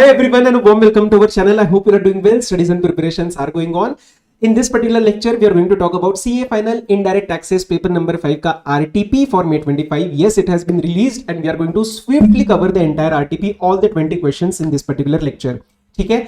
Hi everyone and a warm welcome to our channel. I hope you are doing well. Studies and preparations are going on. In this particular lecture, we are going to talk about CA Final Indirect Taxes paper number 5 का RTP for May 25. Yes, it has been released and we are going to swiftly cover the entire RTP, all the 20 questions in this particular lecture. ठीक है,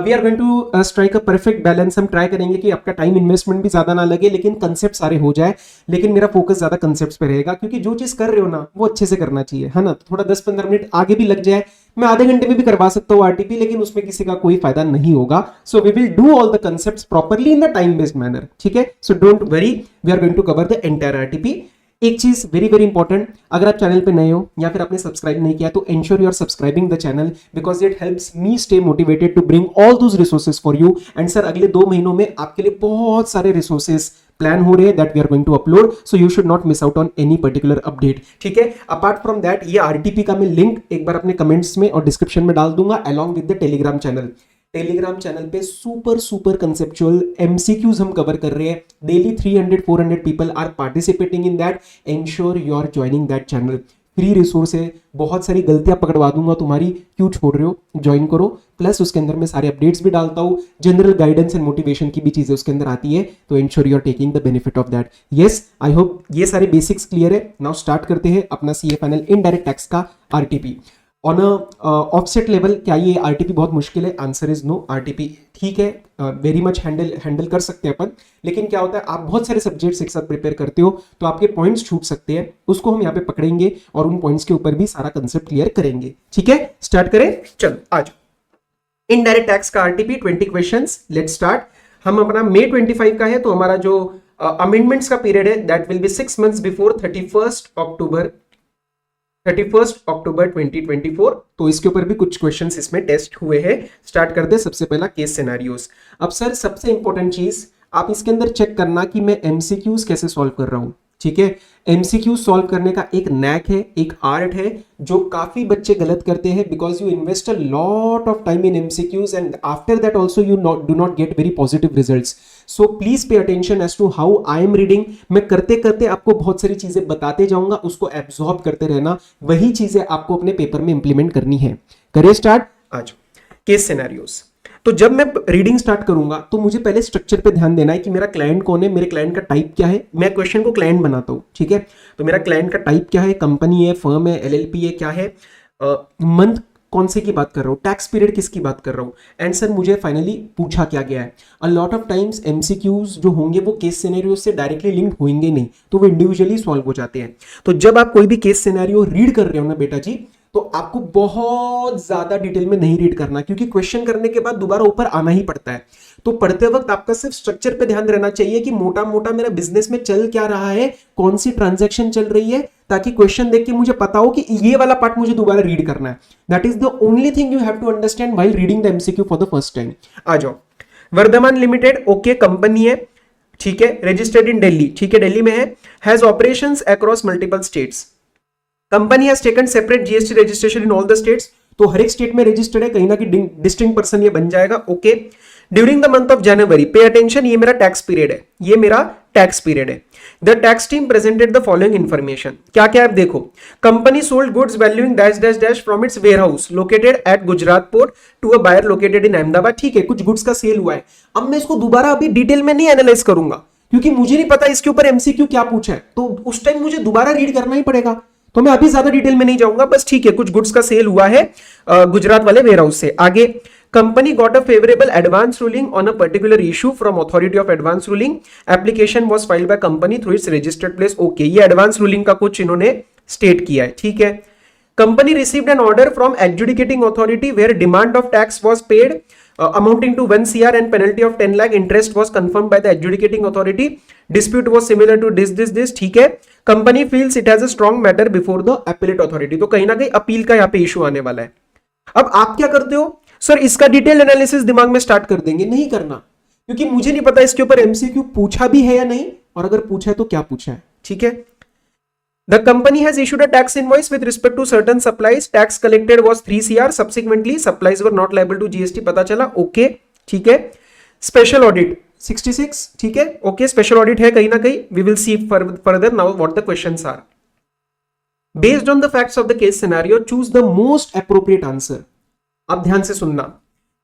we are going to strike a perfect balance. हम try करेंगे कि आपका time investment भी ज्यादा ना लगे लेकिन कंसेप्ट सारे हो जाए. लेकिन मेरा फोकस ज्यादा कंसेप्ट्स पे रहेगा क्योंकि जो चीज कर रहे हो ना वो अच्छे से करना चाहिए, है ना. थोड़ा 10-15 मिनट आगे भी लग जाए, मैं आधे घंटे में भी करवा सकता हूँ आरटीपी, लेकिन उसमें किसी का कोई फायदा नहीं होगा. So we will do all the concepts properly in the time based manner. ठीक है, so don't worry, we are going to cover the entire RTP. एक चीज वेरी वेरी इंपॉर्टेंट, अगर आप चैनल पे नए हो या फिर आपने सब्सक्राइब नहीं किया तो ensure you are subscribing the channel because it helps me stay motivated to bring all those resources for you. And sir अगले 2 महीनों में आपके लिए बहुत सारे रिसोर्सेज प्लान हो रहे हैं that we are going to upload, so you should not miss out on any particular update. ठीक है, अपार्ट फ्रॉम दैट ये आरटीपी का मैं लिंक एक बार अपने कमेंट्स में और डिस्क्रिप्शन में डाल दूंगा along with the Telegram channel. Telegram channel पे सुपर कंसेप्चुअल एमसीक्यूज हम कवर कर रहे हैं. Daily 300-400 people are participating in that. Ensure you are joining that channel. Free resource है, बहुत सारी गलतियां पकड़वा दूंगा तुम्हारी, क्यों छोड़ रहे हो, ज्वाइन करो. प्लस उसके अंदर मैं सारे अपडेट्स भी डालता हूँ, जनरल गाइडेंस एंड मोटिवेशन की भी चीजें उसके अंदर आती है. तो ensure you are taking the benefit of that. Yes, I hope ये सारे बेसिक्स क्लियर है. नाउ स्टार्ट करते हैं अपना सीए फाइनल इनडायरेक्ट टैक्स का आरटीपी. ऑन ऑफसेट लेवल क्या ये आरटीपी बहुत मुश्किल है? Answer is no. आरटीपी ठीक है, वेरी मच हैंडल कर सकते हैं अपन, लेकिन क्या होता है आप बहुत सारे सब्जेक्ट्स एक साथ प्रिपेयर करते हो तो आपके पॉइंट्स छूट सकते हैं. उसको हम यहाँ पे पकड़ेंगे और उन पॉइंट्स के ऊपर भी सारा कंसेप्ट क्लियर करेंगे. ठीक है, स्टार्ट करें. चलो आज इनडायरेक्ट टैक्स का आरटीपी 20 क्वेश्चंस. Let's start. हम अपना May 25 का है तो हमारा जो अमेंडमेंट्स का पीरियड है that will B 6 months before 31st October 2024. तो इसके ऊपर भी कुछ क्वेश्चंस इसमें टेस्ट हुए हैं. स्टार्ट करते हैं. सबसे पहला केस सिनेरियोस. अब सर सबसे इंपॉर्टेंट चीज आप इसके अंदर चेक करना कि मैं एमसीक्यूज कैसे सॉल्व कर रहा हूं. ठीक है, एमसीक्यूज सॉल्व करने का एक नैक है, एक आर्ट है जो काफी बच्चे गलत करते हैं because you invest a lot of time in MCQs and after that also you do not get very positive results. So please pay attention as to how I am reading. मैं करते करते आपको बहुत सारी चीजें बताते जाऊंगा, उसको एब्जॉर्ब करते रहना. वही चीजें आपको अपने पेपर में इंप्लीमेंट करनी है. करिए स्टार्ट. आज केस सिनेरियोस. तो जब मैं रीडिंग स्टार्ट करूंगा तो मुझे पहले स्ट्रक्चर पे ध्यान देना है कि मेरा क्लाइंट कौन है, मेरे क्लाइंट का टाइप क्या है. मैं क्वेश्चन को क्लाइंट बनाता हूं. ठीक है, तो मेरा क्लाइंट का टाइप क्या है, कंपनी है, फर्म है, एलएलपी है, क्या है, मंथ कौन से की बात कर रहा हूँ, टैक्स पीरियड किसकी बात कर रहा हूँ, एंड सर मुझे फाइनली पूछा क्या गया है. अ लॉट ऑफ टाइम्स एमसीक्यूज जो होंगे वो केस सिनेरियो से डायरेक्टली लिंक होंगे नहीं, तो वो इंडिविजुअली सॉल्व हो जाते हैं. तो जब आप कोई भी केस सिनेरियो रीड कर रहे हो ना बेटा जी, तो आपको बहुत ज्यादा डिटेल में नहीं रीड करना क्योंकि क्वेश्चन करने के बाद दोबारा ऊपर आना ही पड़ता है. तो पढ़ते वक्त आपका सिर्फ स्ट्रक्चर पे ध्यान रहना चाहिए कि मोटा मोटा मेरा बिजनेस में चल क्या रहा है, कौन सी ट्रांजैक्शन चल रही है, ताकि क्वेश्चन देख के मुझे पता हो कि ये वाला पार्ट मुझे दोबारा रीड करना है. That is the only thing you have to understand while reading the MCQ for the first time. आ जाओ. वर्धमान लिमिटेड, ओके, कंपनी है, ठीक है, रजिस्टर्ड इन दिल्ली, ठीक है, दिल्ली में है, has operations across multiple states. Company has taken separate GST registration in all the states. तो हर एक स्टेट में रजिस्टर्ड है, कहीं ना कहीं डिस्टिंक्ट पर्सन ये बन जाएगा. Okay. During the month of January, pay attention, ये मेरा टैक्स पीरियड है, ये मेरा टैक्स पीरियड है. The tax team presented the following information. क्या क्या आप देखो. Company sold goods valuing dash dash dash from its warehouse located at Gujarat port to a buyer located in Ahmedabad. ठीक है, कुछ गुड्स का सेल हुआ है. अब मैं इसको दोबारा अभी डिटेल में नहीं एनालाइज करूंगा क्योंकि मुझे नहीं पता इसके ऊपर एमसीक्यू क्या पूछा है, तो उस टाइम मुझे दोबारा रीड करना ही पड़ेगा. तो मैं अभी ज्यादा डिटेल में नहीं जाऊंगा, बस ठीक है, कुछ गुड्स का सेल हुआ है गुजरात वाले वेयर हाउस से. आगे, company got a favourable advance ruling on a particular issue from authority of advance ruling. Application was filed by company through its registered place. Okay, ये एडवांस रूलिंग का कुछ इन्होंने स्टेट किया है. ठीक है. Company received an order from adjudicating authority where demand of tax was paid amounting to 1 CR and penalty of 10 lakh. Interest was confirmed by the adjudicating authority. Dispute was similar to this. ठीक है. Company feels it has a strong matter before the appellate authority. तो कहीं ना कहीं appeal का यहाँ पे issue आने वाला है. अब आप क्या करते हो सर, इसका डिटेल एनालिसिस दिमाग में स्टार्ट कर देंगे. नहीं करना, क्योंकि मुझे नहीं पता इसके ऊपर एमसीक्यू पूछा भी है या नहीं, और अगर पूछा है तो क्या पूछा है. ठीक है. The company has issued a tax invoice with respect to certain supplies. Tax collected was 3 CR. Subsequently, supplies were not liable to GST. पता चला. ओके, ठीक है. स्पेशल ऑडिट 66, ठीक है. ओके, स्पेशल ऑडिट है कहीं ना कहीं. We will see further now what the questions are. Based on the facts of the case scenario, choose the most appropriate answer. अब ध्यान से सुनना,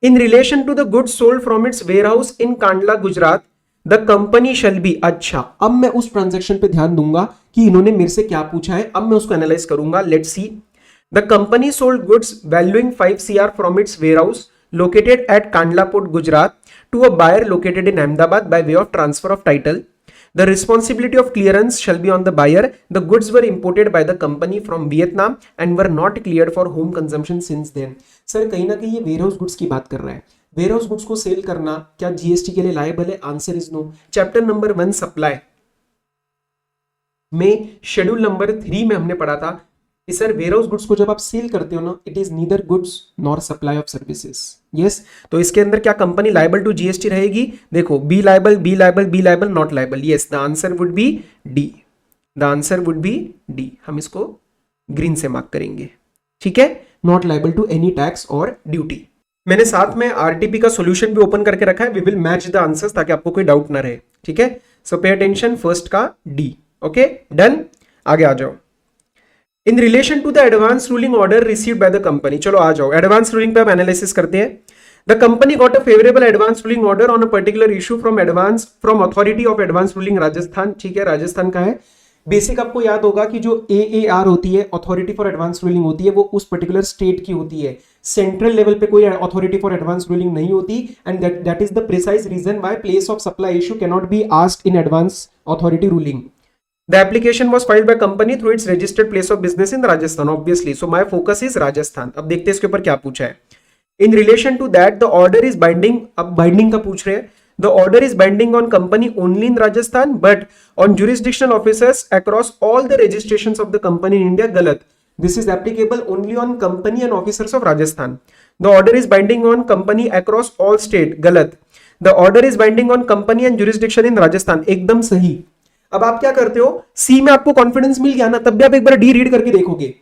in relation to the goods sold from its warehouse in Kandla Gujarat the company shall be. अच्छा, अब मैं उस transaction पे ध्यान दूंगा कि इन्होंने मेरे से क्या पूछा है, अब मैं उसको एनालाइज करूंगा। Let's see, the company sold goods valuing 5 CR from its warehouse located at Kandla Port, Gujarat to a buyer located in Ahmedabad by way of transfer of title. The responsibility of clearance shall be on the buyer. The goods were imported by the company from Vietnam and were not cleared for home consumption since then. Sir कहीं ना कहीं ये warehouse goods की बात कर रहा है। Warehouse goods को सेल करना क्या जीएसटी के लिए लायबल है? Answer is no. Chapter number 1 supply में शेड्यूल नंबर 3 में हमने पढ़ा था कि सर वेयरहाउस गुड्स को जब आप सेल करते हो ना, it is neither goods nor supply of services. Yes, तो इसके अंदर क्या कंपनी लायबल टू जीएसटी रहेगी? देखो, B liable, B liable, B liable, not liable. Yes, the answer would be D. The answer would be D. हम इसको green से mark करेंगे, ठीक है। Not liable to any tax और ड्यूटी। मैंने साथ में आरटीपी का सॉल्यूशन भी ओपन करके रखा है। We will match the answers ताकि आपको कोई डाउट ना रहे, ठीक है। सो पे अटेंशन, फर्स्ट का डी। Okay, done. आगे आ जाओ। In relation to the advance ruling order received by the company, चलो आ जाओ एडवांस रूलिंग पे हम एनालिसिस करते हैं। The company got a favourable advance ruling order on a particular issue from authority of advance ruling Rajasthan, ठीक है, राजस्थान का है। बेसिक आपको याद होगा कि जो AAR होती है, अथॉरिटी फॉर एडवांस रूलिंग होती है, वो उस पर्टिकुलर स्टेट की होती है। सेंट्रल लेवल पे कोई अथॉरिटी फॉर एडवांस रूलिंग नहीं होती, and that is the precise reason why place of supply issue can not be asked in advance authority ruling. The application was filed by company through its registered place of business in Rajasthan, obviously. So my focus is Rajasthan. अब देखते हैं इसके ऊपर क्या पूछा है। In relation to that, the order is binding. अब binding का पूछ रहे हैं। The order is binding on company only in Rajasthan, but on jurisdictional officers across all the registrations of the company in India. गलत। This is applicable only on company and officers of Rajasthan. The order is binding on company across all state. गलत। The order is binding on company and jurisdiction in Rajasthan. एकदम सही। अब आप क्या करते हो, सी में आपको कॉन्फिडेंस मिल गया ना, तब भी आप एक बार डी रीड करके देखोगे।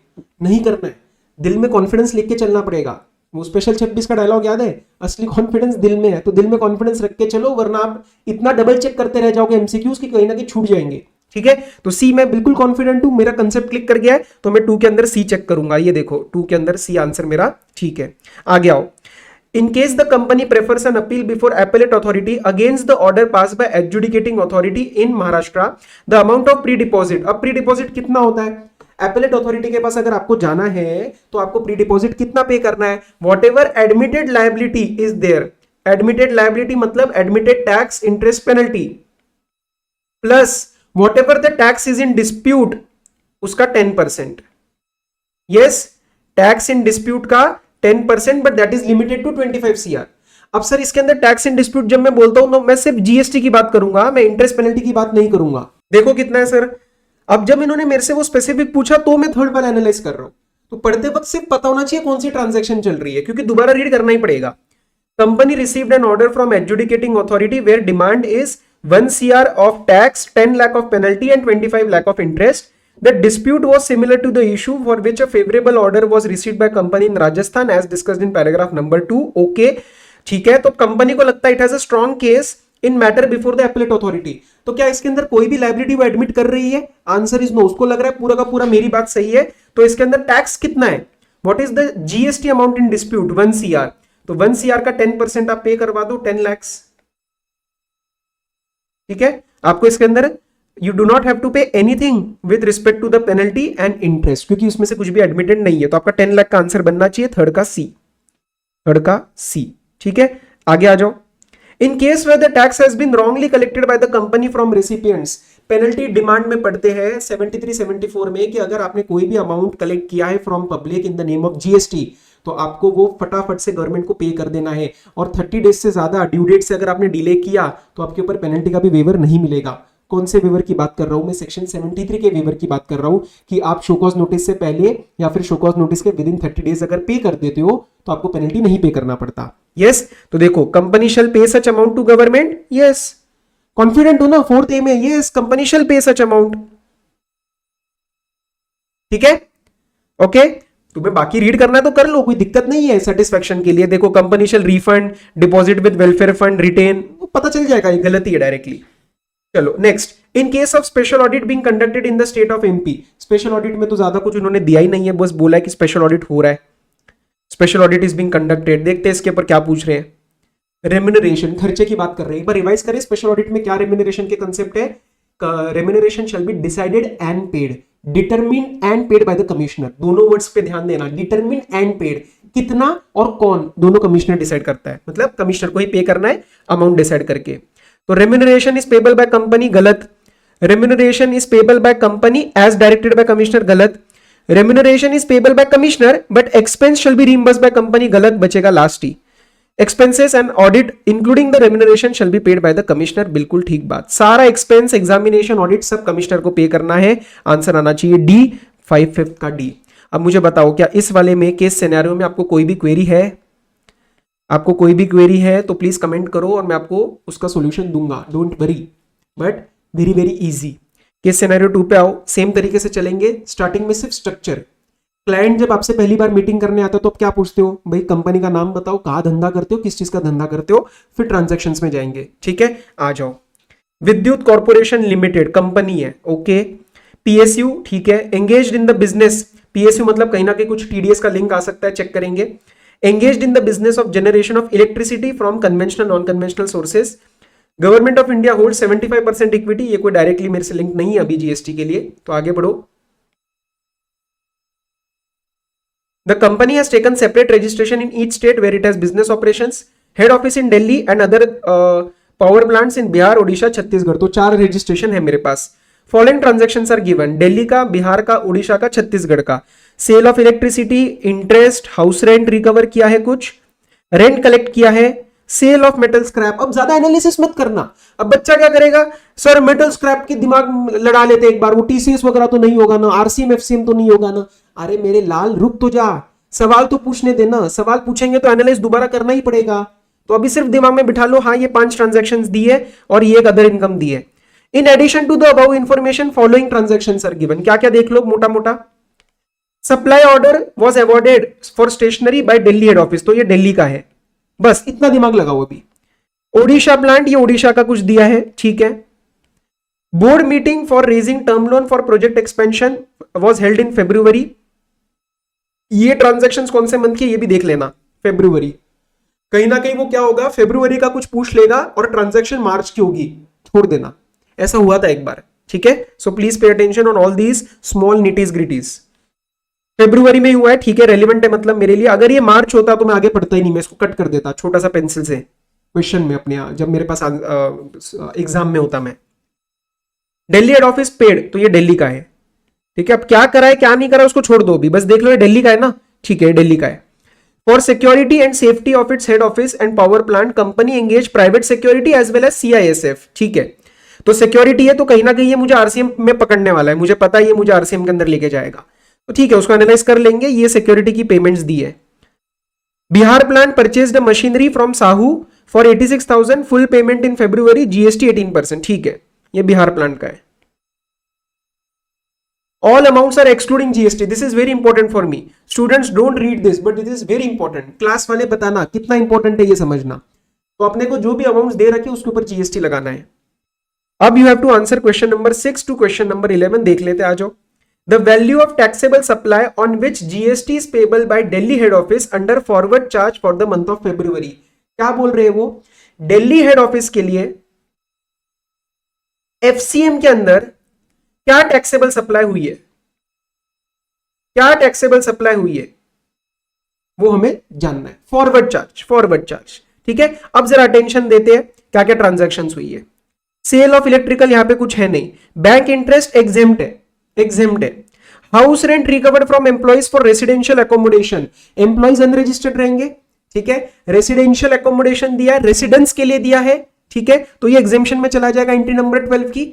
नहीं करना है, दिल में कॉन्फिडेंस लेके चलना पड़ेगा। वो स्पेशल 26 का डायलॉग याद है, असली कॉन्फिडेंस दिल में है, तो दिल में कॉन्फिडेंस रख के चलो, वरना आप इतना डबल चेक करते रह जाओगे एमसीक्यूज की कहीं ना कहीं छूट जाएंगे, ठीक है। तो सी मैं बिल्कुल कॉन्फिडेंट हूं, मेरा कंसेप्ट क्लिक कर गया है, तो मैं 2 के अंदर सी चेक करूंगा। ये देखो 2 के अंदर सी आंसर मेरा ठीक है। आगे आओ। In case the company prefers an appeal before appellate authority against the order passed by adjudicating authority in Maharashtra, the amount of pre-deposit, अब pre-deposit कितना होता है? appellate authority के पास अगर आपको जाना है तो आपको pre-deposit कितना पे करना है? Whatever admitted liability is there, admitted liability मतलब admitted tax, interest, penalty plus whatever the tax is in dispute उसका 10%. Yes, tax in dispute का 10%, but that is limited to 25 CR। अब सर इसके अंदर टैक्स इन डिस्प्यूट जब मैं बोलता हूं तो मैं सिर्फ जीएसटी की बात करूंगा, मैं इंटरेस्ट पेनल्टी की बात नहीं करूंगा। देखो कितना है सर। अब जब इन्होंने मेरे से वो स्पेसिफिक पूछा तो मैं थर्ड बार एनालाइज कर रहा हूं, तो पढ़ते वक्त सिर्फ पता होना चाहिए कौन सी ट्रांजैक्शन चल रही है, क्योंकि दोबारा रीड करना ही पड़ेगा। Company received an order from adjudicating authority where demand is 1 CR of tax, 10 lakh of penalty and 25 lakh of interest. The dispute was similar to the issue for which a favorable order was received by company in Rajasthan as discussed in paragraph number 2. Okay, ठीक है। तो company को लगता है it has a strong case in matter before the appellate authority. तो क्या इसके अंदर कोई भी लाइबिलिटी वो एडमिट कर रही है? Answer is no. उसको लग रहा है पूरा का पूरा मेरी बात सही है, तो इसके अंदर टैक्स कितना है? What is the GST amount in dispute? 1 CR। तो 1 CR का 10% आप पे करवा दो, 10 lakhs, ठीक है। आपको इसके अंदर You do not have to pay anything with respect to the penalty and interest, क्योंकि उसमें से कुछ भी एडमिटेड नहीं है। तो आपका 10 लाख का आंसर बनना चाहिए थर्ड का सी, थर्ड का सी, ठीक है। आगे आ जाओ। In case where the tax has been wrongly collected by the company from recipients, penalty demand में पढ़ते हैं 73-74 में कि अगर आपने कोई भी अमाउंट कलेक्ट किया है from public in the name of GST, तो आपको वो फटाफट से गवर्नमेंट को पे कर देना है, और 30 डेज से ज्यादा ड्यू डेट से अगर आपने डिले किया तो आपके ऊपर पेनल्टी का भी वेवर नहीं मिलेगा। कौन से वेवर की बात कर रहा हूं मैं? सेक्शन 73 के वेवर की बात कर रहा हूं कि आप शोकॉज नोटिस से पहले या फिर शोकॉज नोटिस के विद इन 30 डेज अगर पे कर देते हो तो आपको पेनल्टी नहीं पे करना पड़ता। यस, तो देखो company shall pay such amount to government. Yes, confident हो ना 4th A में? Yes, company shall pay such amount, ठीक है। ओके, तुम्हें बाकी रीड करना है तो कर लो, कोई दिक्कत नहीं है सेटिस्फेक्शन के लिए। देखो company shall refund, deposit with welfare fund, retain, पता चल जाएगा ये गलती है डायरेक्टली। चलो next. In case of special audit being conducted in the state of MP, special audit में तो ज्यादा कुछ उन्होंने दिया ही नहीं है, बस बोला है कि स्पेशल ऑडिट हो रहा है। Special audit is being conducted. देखते हैं इसके ऊपर क्या पूछ रहे हैं। रेम्यूनरेशन, खर्चे की बात कर रहे हैं। एक बार रिवाइज करें स्पेशल ऑडिट में क्या रेम्यूनरेशन के कंसेप्ट है। Remuneration shall be decided and paid, determine and paid by the commissioner. दोनों वर्ड्स पे ध्यान देना, डिटरमिन एंड पेड, कितना और कौन, दोनों कमिश्नर डिसाइड करता है, मतलब कमिश्नर को ही पे करना है अमाउंट डिसाइड करके। तो remuneration is payable by company, गलत। Remuneration is payable by company as directed by commissioner, गलत। Remuneration is payable by commissioner but expense shall be reimbursed by company, गलत, बचेगा लास्ट ही। Expenses and audit including the remuneration shall be paid by the commissioner, बिल्कुल ठीक बात। सारा expense, examination, audit सब commissioner को पे करना है। आंसर आना चाहिए डी, 5/5 का डी। अब मुझे बताओ क्या इस वाले में केस सिनेरियो में आपको कोई भी क्वेरी है? आपको कोई भी क्वेरी है तो प्लीज कमेंट करो और मैं आपको उसका सॉल्यूशन दूंगा, don't worry, but very very easy. Case scenario 2 पे आओ, सेम तरीके से चलेंगे। स्टार्टिंग में सिर्फ स्ट्रक्चर। क्लाइंट जब आपसे पहली बार मीटिंग करने आता है तो आप क्या पूछते हो? भाई कंपनी का नाम बताओ, कहाँ धंधा करते हो, किस चीज का धंधा करते हो, फिर ट्रांजैक्शंस में जाएंगे। ठीक है, आ जाओ। विद्युत कॉर्पोरेशन लिमिटेड कंपनी है, ओके। पीएसयू, ठीक है। Engaged in the business, PSU मतलब कहीं ना कहीं कुछ टीडीएस का लिंक आ सकता है, चेक करेंगे। Engaged in the business of generation of electricity from conventional non conventional sources. Government of India hold 75% equity. ये कोई डायरेक्टली मेरे से लिंक नहीं है अभी जीएसटी के लिए, तो आगे बढ़ो। The company has taken separate registration in each state where it has business operations. Head office in Delhi and other power plants in Bihar, Odisha, Chhattisgarh. तो 4 registration है मेरे पास। Following transactions are given. Delhi का, बिहार का, उड़ीसा का, छत्तीसगढ़ का। Sale of electricity, interest, house rent recover किया है, कुछ रेंट कलेक्ट किया है, सेल ऑफ मेटल स्क्रैप। अब ज्यादा एनालिसिस मत करना। अब बच्चा क्या करेगा, सर मेटल स्क्रैप के दिमाग लड़ा लेते एक बार, वो टीसीएस वगैरह तो नहीं होगा ना, आरसीएम एफसीएम तो नहीं होगा ना। अरे मेरे लाल रुक तो जा, सवाल तो पूछने देना। सवाल पूछेंगे तो एनालाइज दोबारा करना ही पड़ेगा। तो अभी सिर्फ दिमाग में बिठा लो, हाँ ये 5 ट्रांजैक्शंस दी है और ये एक अदर इनकम दी है। In addition to the above information following transactions are given. क्या क्या देख लो मोटा मोटा। Supply order was awarded for stationery by Delhi head office, तो ये दिल्ली का है, बस इतना दिमाग लगाओ अभी। ओडिशा प्लांट, ये ओडिशा का कुछ दिया है, ठीक है। Board meeting for raising term loan for project expansion was held in February. ये ट्रांजैक्शंस कौन से मंथ की, ये भी देख लेना, फरवरी। कहीं ना कहीं वो क्या होगा, फरवरी का कुछ पूछ लेगा और ट्रांजैक्शन मार्च की होगी, छोड़ देना। ऐसा हुआ था एक बार, ठीक है। So please pay attention on all these small nitty gritty. फरवरी में हुआ है, ठीक है, रेलिवेंट है मतलब मेरे लिए। अगर ये मार्च होता तो मैं आगे पढ़ता ही नहीं, मैं इसको कट कर देता छोटा सा पेंसिल से क्वेश्चन में अपने, जब मेरे पास एग्जाम में होता मैं। दिल्ली हेड ऑफिस पेड, तो ये दिल्ली का है, ठीक है। अब क्या करा है क्या नहीं करा उसको छोड़ दो, भी बस देख लो ये दिल्ली का है ना, ठीक है, दिल्ली का है। For security and safety of its head office and power plant company engage private security as well as CISF, ठीक है। तो सिक्योरिटी है तो कहीं ना कहीं ये मुझे आरसीएम में पकड़ने वाला है, मुझे पता है ये मुझे आरसीएम के अंदर लेके जाएगा, तो ठीक है, उसको एनालाइज कर लेंगे। ये सिक्योरिटी की पेमेंट्स दी है। Bihar plant purchased machinery from Sahu for 86,000, full payment in February, GST 18%, ठीक है, ये बिहार प्लांट का है। All amounts are excluding GST. This is very important for me. Students don't read this, but it is very important. Class वाले बताना कितना important है ये समझना। तो अपने को जो भी अमाउंट्स दे रखे उसके ऊपर जीएसटी लगाना है। अब you have to answer question number 6 to question number 11। देख लेते आ जाओ। The value of taxable supply on which GST is payable by Delhi head office under forward charge for the month of February. क्या बोल रहे हैं वो, दिल्ली हेड ऑफिस के लिए एफसीएम के अंदर क्या टैक्सेबल सप्लाई हुई है, क्या टैक्सेबल सप्लाई हुई है वो हमें जानना है। फॉरवर्ड चार्ज, फॉरवर्ड चार्ज, ठीक है। अब जरा अटेंशन देते हैं क्या क्या ट्रांजैक्शंस हुई है। सेल ऑफ इलेक्ट्रिकल यहां पे कुछ है नहीं। बैंक इंटरेस्ट एग्जेम्प्ट है, एग्जेम्प्ट है। House rent recovered from employees for residential accommodation, employees unregistered रहेंगे, ठीक है। रेसिडेंशियल एकोमोडेशन दिया है, रेसिडेंस के लिए दिया है, ठीक है, तो ये एग्जेम्पशन में चला जाएगा एंट्री नंबर 12 की।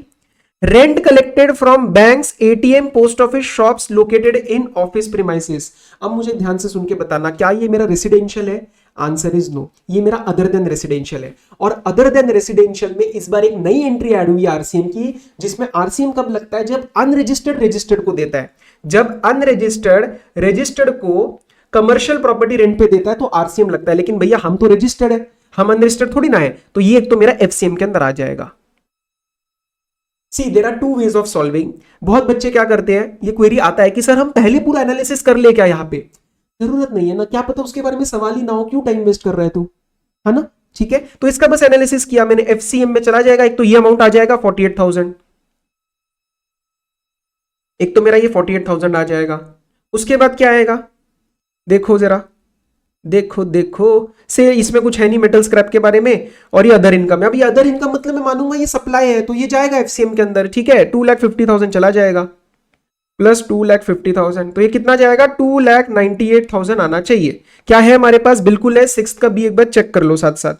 Rent collected from banks, ATM, post office, shops located in office premises. अब मुझे ध्यान से सुन के बताना, क्या ये मेरा रेसिडेंशियल है? आंसर इज नो, ये मेरा अदर देन रेसिडेंशियल है। और अदर देन रेसिडेंशियल में इस बार एक नई एंट्री ऐड हुई है आरसीएम की, जिसमें आरसीएम कब लगता है, जब अनरजिस्टर्ड रजिस्टर्ड को देता है। जब अनरजिस्टर्ड रजिस्टर्ड को कमर्शियल प्रॉपर्टी रेंट पे देता है तो आरसीएम लगता है। लेकिन भैया हम तो रजिस्टर्ड है, हम अनरजिस्टर्ड थोड़ी ना है, तो ये एक तो मेरा एफसीएम के अंदर आ जाएगा। See there are 2 ways of solving. बहुत बच्चे क्या करते हैं, ये क्वेरी आता है कि सर हम पहले पूरा एनालिसिस कर ले क्या यहाँ पे, जरूरत नहीं है ना, क्या पता उसके बारे में सवाल ही ना हो, क्यों टाइम वेस्ट कर रहा है तू, है ना। ठीक है, तो इसका बस एनालिसिस किया मैंने, एफसीएम में चला जाएगा, एक तो ये अमाउंट आ जाएगा 48,000, एक तो मेरा ये 48,000 आ जाएगा। उसके बाद क्या आएगा, देखो जरा, देखो देखो, से इसमें कुछ है नहीं मेटल स्क्रैप के बारे में, और ये अदर इनकम है। अब ये अदर इनकम मतलब मैं मानूंगा ये सप्लाई है, तो ये जाएगा एफसीएम के अंदर, ठीक है। 2,50,000 चला जाएगा, प्लस 2,50,000, तो ये कितना जाएगा, 2,98,000 आना चाहिए। क्या है हमारे पास, बिल्कुल है। सिक्स का बी एक बार चेक कर लो साथ साथ,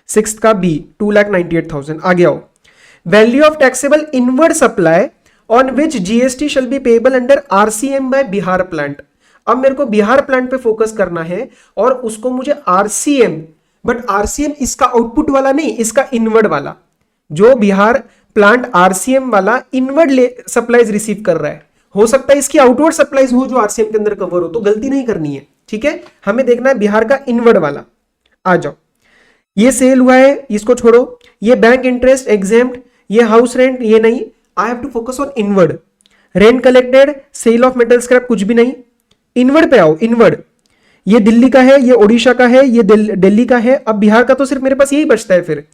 सिक्स का बी 2,98,000 आ गया हो। Value of taxable inward supply on which GST shall be payable under RCM by Bihar plant. अब मेरे को बिहार प्लांट पे फोकस करना है, और उसको मुझे आरसीएम, बट आरसीएम इसका आउटपुट वाला नहीं, इसका इनवर्ड वाला, जो बिहार प्लांट आरसीएम वाला इनवर्ड सप्लाईज रिसीव कर रहा है। हो सकता है इसकी आउटवर्ड सप्लाईज हो जो आरसीएम के अंदर कवर हो, तो गलती नहीं करनी है, ठीक है। हमें देखना है बिहार का इनवर्ड वाला। आ जाओ, ये सेल हुआ है, इसको छोड़ो, ये बैंक इंटरेस्ट एग्जेम्प्ट, ये हाउस रेंट, ये नहीं, I have to focus on inward. Rent collected, sale of metal scrap, कुछ भी नहीं, इनवर्ड पे आओ। इनवर्ड, ये दिल्ली का है, ये ओडिशा का है, ये दिल्ली का है। अब बिहार का तो सिर्फ मेरे पास यही बचता है। फिर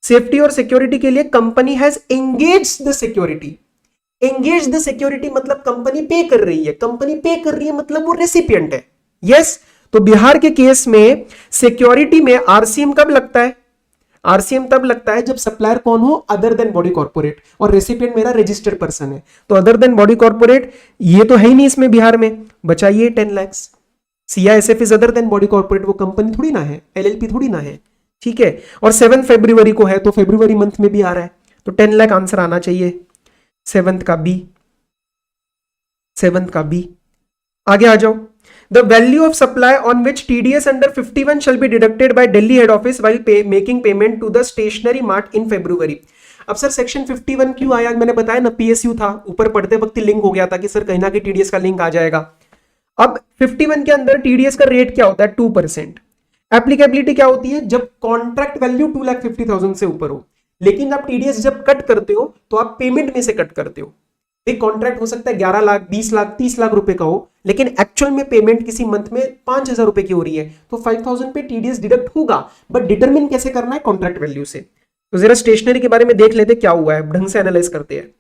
सेफ्टी और सिक्योरिटी के लिए company has engage the security. Engage the security मतलब कंपनी पे कर रही है, कंपनी पे कर रही है मतलब वो रेसिपिएंट है। यस, तो बिहार के केस में सिक्योरिटी में आरसीएम कब लगता है, आरसीएम तब लगता है जब सप्लायर कौन हो, अदर देन बॉडी कॉर्पोरेट, और रेसिपिएंट मेरा रजिस्टर्ड पर्सन है। तो अदर देन बॉडी कॉर्पोरेट ये तो है ही नहीं इसमें बिहार में, बचाइए 10 lakh. CISF is other than body corporate, वो कंपनी थोड़ी ना है, एलएलपी थोड़ी ना है, ठीक है। और 7 फरवरी को है, तो फरवरी मंथ में भी आ रहा है, तो 10 लाख आंसर आना चाहिए। 7th का बी, 7th का बी। आगे आ जाओ। The value of supply on which TDS under 51 shall be deducted by Delhi head office while making payment to the stationery mart in February। अब सर सेक्शन 51 क्यों आया, मैंने बताया ना पीएसयू था, ऊपर पढ़ते वक्त लिंक हो गया था कि सर कहीं ना कहीं टीडीएस का लिंक आ जाएगा। अब 51 के अंदर टीडीएस का रेट क्या होता है, 2%। एप्लीकेबिलिटी क्या होती है, जब कॉन्ट्रैक्ट वैल्यू 2,50,000 से ऊपर हो। लेकिन आप टीडीएस जब कट करते हो तो आप पेमेंट में से कट करते हो। एक कॉन्ट्रैक्ट हो सकता है 11 लाख, 20 लाख, 30 लाख रुपए का हो, लेकिन एक्चुअल में पेमेंट किसी मंथ में 5,000 रुपए की हो रही है, तो 5,000 पे टीडीएस डिडक्ट होगा। बट डिटरमिन कैसे करना है, कॉन्ट्रैक्ट वैल्यू से। तो जरा स्टेशनरी के बारे में देख लेते क्या हुआ है, ढंग से एनालाइज करते हैं।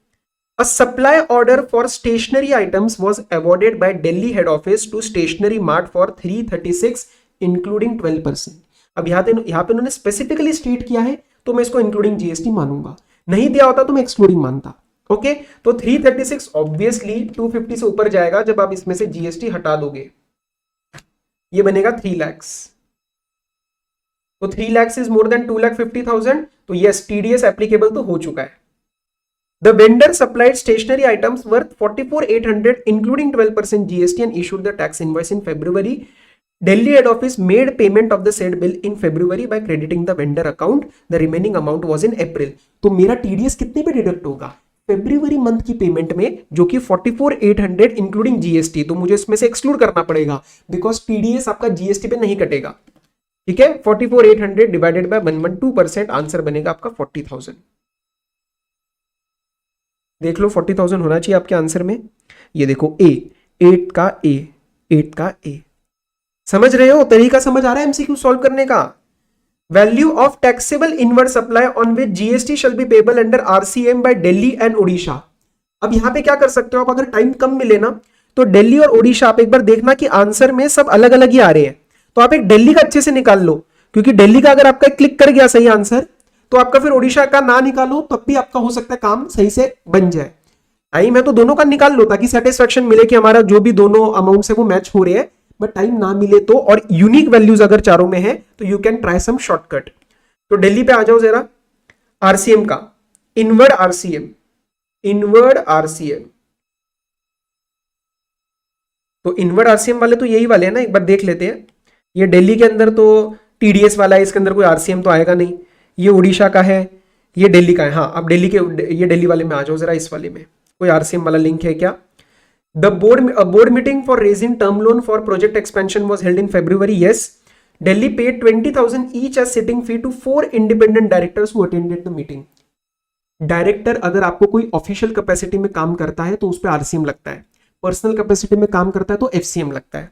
A supply order for stationery items was awarded by Delhi head office to stationery mart for 336 including 12%। अब यहाँ पे उन्होंने स्पेसिफिकली स्टेट किया है, तो मैं इसको इंक्लूडिंग जीएसटी मानूंगा। नहीं दिया होता तो मैं एक्सक्लूडिंग मानता। ओके, तो 336 ऑब्वियसली 250 से ऊपर जाएगा जब आप इसमें से जीएसटी हटा दोगे, ये बनेगा 3 लाख। तो 3 लाख इज मोर देन 2,50,000, तो यस टीडीएस एप्लीकेबल तो हो चुका है। The vendor supplied stationery items worth 44,800 including 12% GST and issued the tax invoice in February। Delhi head office made payment of the said bill in February by crediting the vendor account. The remaining amount was in April। तो मेरा TDS कितने पे deduct होगा, फरवरी month की payment में, जो कि 44,800 including GST. तो मुझे इसमें से एक्सक्लूड करना पड़ेगा बिकॉज टीडीएस आपका जीएसटी पे नहीं कटेगा, ठीक है। 44,800 डिवाइडेड बाय 112%, आंसर बनेगा आपका 40,000। देख लो 40,000 होना चाहिए आपके आंसर में। ये देखो ए, 8 का ए, 8 का ए। समझ रहे हो, तरीका समझ आ रहा है एमसीक्यू सॉल्व करने का। Value of taxable inward supply on which GST shall be payable under RCM by Delhi and Odisha. अब यहां पे क्या कर सकते हो आप, अगर टाइम कम मिले ना, तो दिल्ली और ओडिशा आप एक बार देखना कि आंसर में सब अलग अलग ही आ रहे हैं, तो आप एक दिल्ली का अच्छे से निकाल लो, क्योंकि दिल्ली का अगर आपका क्लिक कर गया सही आंसर, तो आपका फिर ओडिशा का ना निकालो तब भी आपका हो सकता है काम सही से बन जाए। टाइम है तो दोनों का निकाल लो ताकि सेटिस्फेक्शन मिले कि हमारा जो भी दोनों अमाउंट है वो मैच हो रहे हैं। बट टाइम ना मिले तो, और यूनिक वैल्यूज अगर चारों में है, तो you can try some shortcut. तो दिल्ली पे आ जाओ जरा, आरसीएम का इनवर्ड आरसीएम, इनवर्ड आरसीएम। तो इनवर्ड आरसीएम वाले तो यही वाले हैं ना, एक बार देख लेते हैं। ये दिल्ली के अंदर तो टीडीएस वाला है, इसके अंदर कोई आरसीएम तो आएगा नहीं। ये उड़ीसा का है, ये दिल्ली का है। हाँ, अब दिल्ली के, ये दिल्ली वाले में आ जाओ जरा, इस वाले में कोई आरसीएम वाला लिंक है क्या। The board meeting for raising term loan for project expansion was held in February. Yes, Delhi paid 20,000 each as sitting fee to 4 independent directors who attended the meeting. Director अगर आपको कोई official capacity में काम करता है तो उस पर आरसीएम लगता है, पर्सनल कैपेसिटी में काम करता है तो एफसीएम लगता है।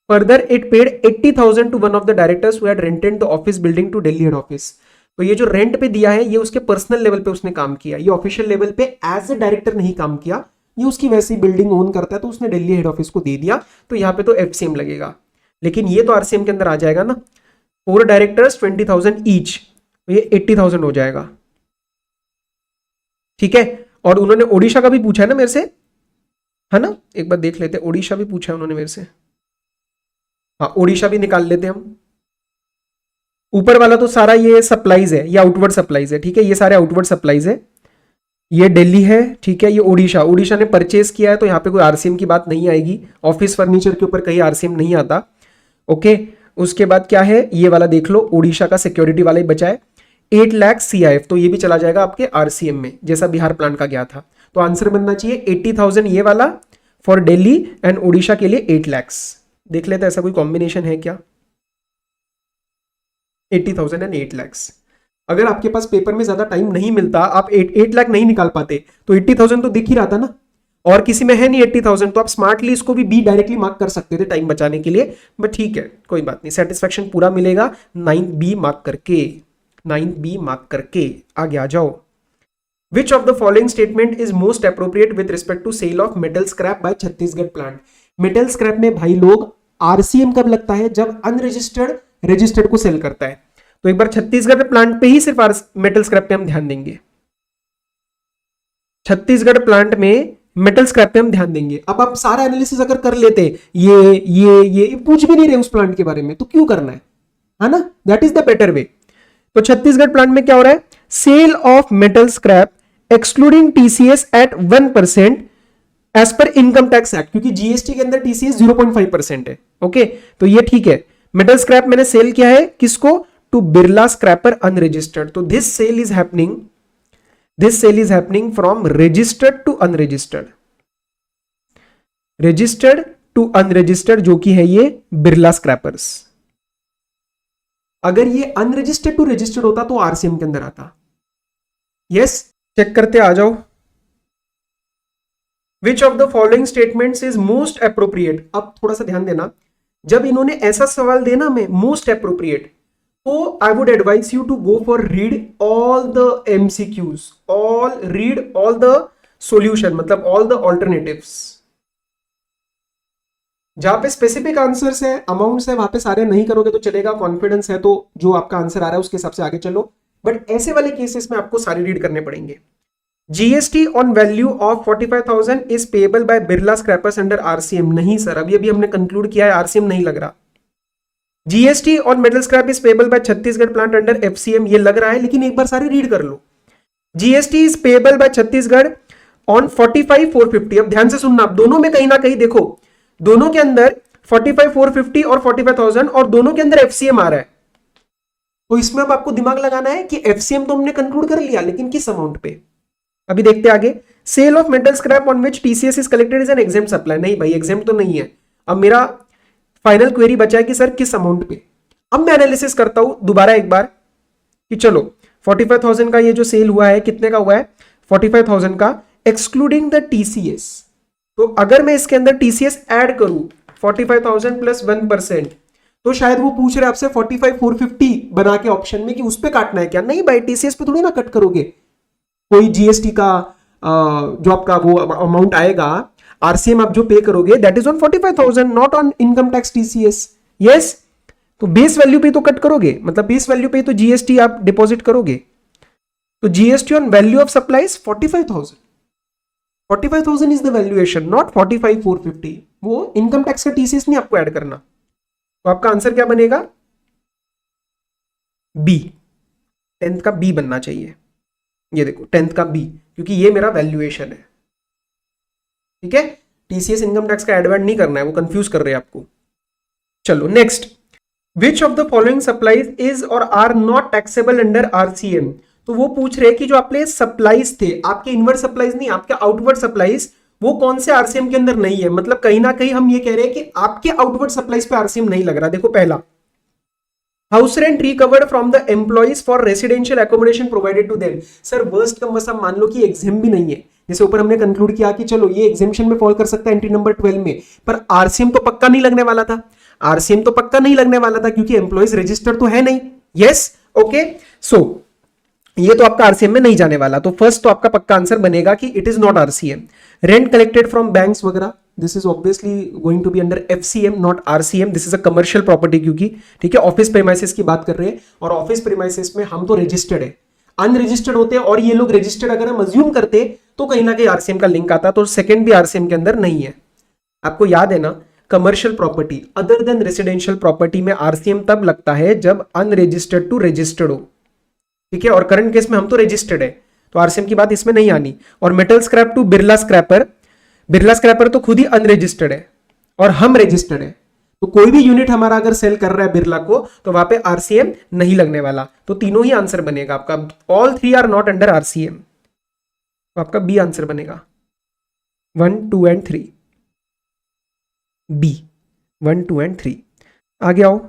Further it paid 80,000 to one of the directors who had rented the office building to Delhi head office. तो ये जो रेंट पे दिया है ये उसके पर्सनल लेवल पे उसने काम किया, ये ऑफिशियल लेवल पे एज ए डायरेक्टर नहीं काम किया, ये उसकी वैसी बिल्डिंग ओन करता है तो उसने दिल्ली हेड ऑफिस को दे दिया, तो यहाँ पे तो एफसीएम लगेगा। लेकिन ये तो आरसीएम के अंदर आ जाएगा ना, 4 डायरेक्टर्स 20,000 ईच, तो ये 80,000 हो जाएगा। ठीक है, और उन्होंने ओडिशा का भी पूछा है ना मेरे से, है ना, एक बार देख लेते हैं, ओडिशा भी पूछा है उन्होंने मेरे से। हाँ, ओडिशा भी निकाल लेते हैं हम। ऊपर वाला तो सारा ये सप्लाईज है, ये आउटवर्ड सप्लाईज है, ठीक है, ये सारे आउटवर्ड सप्लाईज है। ये दिल्ली है, ठीक है, ये ओडिशा, ओडिशा ने परचेज किया है तो यहाँ पे कोई आरसीएम की बात नहीं आएगी, ऑफिस फर्नीचर के ऊपर कहीं आरसीएम नहीं आता। ओके, उसके बाद क्या है, ये वाला देख लो, ओडिशा का सिक्योरिटी वाला ही बचा है, 8 लाख सीआईएफ, तो ये भी चला जाएगा आपके आरसीएम में, जैसा बिहार प्लांट का गया था। तो आंसर बनना चाहिए 80,000 ये वाला फॉर दिल्ली एंड ओडिशा के लिए 8 लाख। देख लेते हैं ऐसा कोई कॉम्बिनेशन है क्या, 80,000 एंड 8 लाख। अगर आपके पास पेपर में ज्यादा टाइम नहीं मिलता, आप 8 लाख नहीं निकाल पाते, तो 80,000 तो दिख ही रहा था ना, और किसी में है नहीं 80,000, तो आप स्मार्टली इसको भी बी डायरेक्टली मार्क कर सकते थे टाइम बचाने के लिए, बट ठीक है कोई बात नहीं, सेटिस्फेक्शन पूरा मिलेगा 9B मार्क करके, 9B मार्क करके। आगे आ जाओ। Which of the following statement is most appropriate with respect to sale of metal scrap by Chhattisgarh plant. Metal scrap में भाई लोग आरसीएम कब लगता है, जब अनरजिस्टर्ड रजिस्टर्ड को सेल करता है। तो एक बार छत्तीसगढ़ प्लांट पे ही सिर्फ मेटल स्क्रैप पे हम ध्यान देंगे, छत्तीसगढ़ प्लांट में मेटल स्क्रैप पे हम ध्यान देंगे। अब आप सारा एनालिसिस अगर कर लेते, ये पूछ भी नहीं रहे उस प्लांट के बारे में, तो क्यों करना है ना, that is the better way. तो छत्तीसगढ़ प्लांट में क्या हो रहा है, sale of metal scrap excluding TCS at 1% as per income tax act, क्योंकि जीएसटी के अंदर टीसीएस 0.5% है। ओके, तो ये ठीक है, मेटल स्क्रैप मैंने सेल किया है किसको, टू बिरला स्क्रैपर अनरजिस्टर्ड। तो this sale is happening from registered to unregistered, registered to unregistered, जो कि है ये बिरला स्क्रैपर्स। अगर ये अनरजिस्टर्ड टू रजिस्टर्ड होता तो आरसीएम के अंदर आता। यस, चेक करते आ जाओ। Which of the following statements is most appropriate. अब थोड़ा सा ध्यान देना, जब इन्होंने ऐसा सवाल देना में मोस्ट अप्रोप्रिएट, तो I would advise you to go for read all the MCQs, read all the solution, मतलब ऑल द ऑल्टरनेटिव्स। जहां पे स्पेसिफिक आंसर्स है, अमाउंट्स है, वहां पे सारे नहीं करोगे तो चलेगा, कॉन्फिडेंस है तो जो आपका आंसर आ रहा है उसके हिसाब से आगे चलो, बट ऐसे वाले केसेस में आपको सारे रीड करने पड़ेंगे। GST on value of 45,000 is payable bye Birla scrapers under RCM. नहीं सर, अभी हमने कंक्लूड किया है, आरसीएम नहीं लग रहा। GST on metal scrap is payable by Chhattisgarh plant under FCM, ये लग रहा है, लेकिन एक बार सारे रीड कर लो। GST is payable by Chhattisgarh on 45,450। अब ध्यान से सुनना, आप दोनों में कहीं ना कहीं देखो, दोनों के अंदर 45,450 और 45,000, और दोनों के अंदर एफसीएम आ रहा है। तो इसमें अब आपको दिमाग लगाना है कि एफसीएम तो हमने कंक्लूड कर लिया, लेकिन किस अमाउंट पे, अभी देखते आगे। Sale of metal scrap on which TCS is collected is an exempt supply. नहीं भाई, एग्जेम्प्ट तो नहीं है। अब मेरा फाइनल क्वेरी बचा है कि सर किस अमाउंट पे। अब मैं एनालिसिस करता हूं दोबारा एक बार कि चलो 45,000 का ये जो सेल हुआ है, कितने का हुआ है, 45,000 का एक्सक्लूडिंग द टीसीएस। तो अगर मैं इसके अंदर टीसीएस ऐड करूं 45,000 प्लस 1%, तो शायद वो पूछ रहे आपसे 45,450 बना के ऑप्शन में कि उस पे काटना है क्या। नहीं भाई, टीसीएस पे थोड़ी ना कट करोगे, कोई जीएसटी का जो आपका वो अमाउंट आएगा, आरसीएम आप जो पे करोगे that is on 45,000, not on income tax TCS. Yes, तो बेस वैल्यू पे तो कट करोगे, मतलब बेस वैल्यू पे तो जीएसटी आप डिपॉजिट करोगे। तो GST on value of supplies 45,000, 45,000 is the valuation, not 45,450। वो इनकम टैक्स का टीसीएस नहीं आपको ऐड करना। तो आपका आंसर क्या बनेगा, बी, 10th का बी बनना चाहिए। ये देखो 10th का बी, क्योंकि ये मेरा वैल्यूएशन है। ठीक है, टीसीएस इनकम टैक्स का एडवर्ड नहीं करना है, वो कंफ्यूज कर रहे हैं आपको। चलो next, which of the following supplies is और are not taxable under RCM. तो वो पूछ रहे कि जो आपके सप्लाईज थे, आपके इनवर्ड सप्लाईज नहीं, आपके आउटवर्ड सप्लाईज, वो कौन से आरसीएम के अंदर नहीं है। मतलब कहीं ना कहीं हम ये कह रहे हैं कि आपके आउटवर्ड सप्लाईज पे आरसीएम नहीं लग रहा। देखो पहला, house rent recovered from the employees for residential accommodation provided to them. Sir worst come बस मान लो कि एग्जाम भी नहीं है, जैसे ऊपर हमने कंक्लूड किया कि चलो ये एग्जामिशन में फॉल कर सकता है एंट्री नंबर 12 में, पर आरसीएम तो पक्का नहीं लगने वाला था। आरसीएम तो पक्का नहीं लगने वाला था क्योंकि एम्प्लॉइज रजिस्टर तो है नहीं। यस, ओके, सो ये तो आपका आरसीएम में नहीं जाने वाला। तो फर्स्ट तो आपका पक्का आंसर बनेगा कि it is not RCM. Rent collected from banks वगैरह, this is obviously going to be under FCM not RCM. This is a commercial property, क्योंकि ठीक है ऑफिस प्रीमाइसेस की बात कर रहे हैं और ऑफिस प्रीमाइसेस में हम तो रजिस्टर्ड है, अनरजिस्टर्ड होते हैं और ये लोग रजिस्टर्ड अगर हम अज्यूम करते तो कहीं ना कहीं आरसीएम का लिंक आता। तो सेकंड भी आरसीएम के अंदर नहीं है। आपको याद है ना, commercial property other than residential property में आरसीएम तब लगता है जब अनरजिस्टर्ड टू रजिस्टर्ड हो, ठीक है, और करंट केस में हम तो रजिस्टर्ड है, तो आरसीएम की बात इसमें नहीं आनी। और metal scrap to Birla scraper, Birla scraper तो खुद ही अनरजिस्टर्ड है और हम रजिस्टर्ड है, तो कोई भी यूनिट हमारा अगर सेल कर रहा है बिरला को तो वहां पे आरसीएम नहीं लगने वाला। तो तीनों ही आंसर बनेगा आपका, all three are not under RCM, तो आपका बी आंसर बनेगा 1, 2 एंड 3, बी 1, 2 एंड 3। आगे आओ,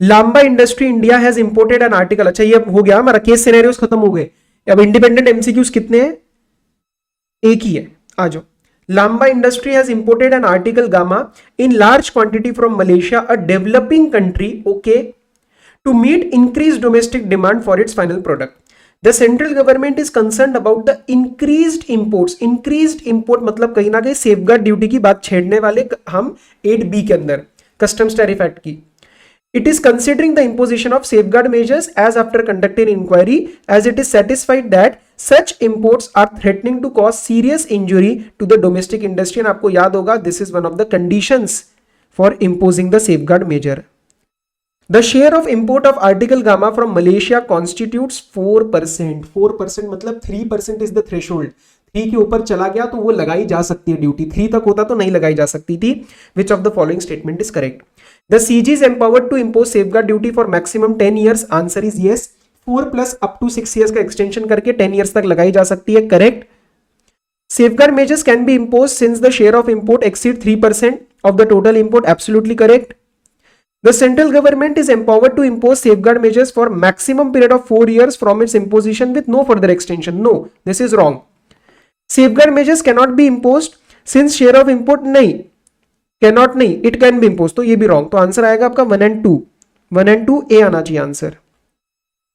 Lamba industry India has imported an article. अच्छा ये हो गया हमारा, केस सिनेरियोस खत्म हो गए। अब इंडिपेंडेंट एमसीक्यूज कितने हैं? एक ही है, आ जाओ। Lamba industry has imported an article gamma in large quantity from Malaysia, a developing country, okay, to meet increase domestic demand for its final product. The central government is concern about the increased imports. Increased import मतलब कहीं ना कहीं safeguard duty की बात छेड़ने वाले हम 8B के अंदर कस्टम्स टैरिफ एक्ट की। It is considering the imposition of safeguard measures as after conducting inquiry, as it is satisfied that such imports are threatening to cause serious injury to the domestic industry. And आपको याद होगा, this is one of the conditions for imposing the safeguard measure. The share of import of article gamma from Malaysia constitutes 4%. 4% मतलब 3% is the threshold. 3 के ऊपर चला गया तो वो लगाई जा सकती है ड्यूटी, 3 तक होता तो नहीं लगाई जा सकती थी। Which of the following statement is correct? The CG is empowered to impose safeguard duty for maximum 10 years. Answer is yes. 4 plus up to 6 years का extension करके 10 years तक लगाई जा सकती है, correct. Safeguard measures can be imposed since the share of import exceed 3% of the total import. Absolutely correct. The central government is empowered to impose safeguard measures for maximum period of 4 years from its imposition with no further extension. No, this is wrong. Safeguard measures cannot be imposed since share of import नहीं, cannot नहीं, it can be imposed, तो ये भी wrong। तो answer आएगा आपका 1 and 2, 1 and 2 A आना चाहिए आंसर,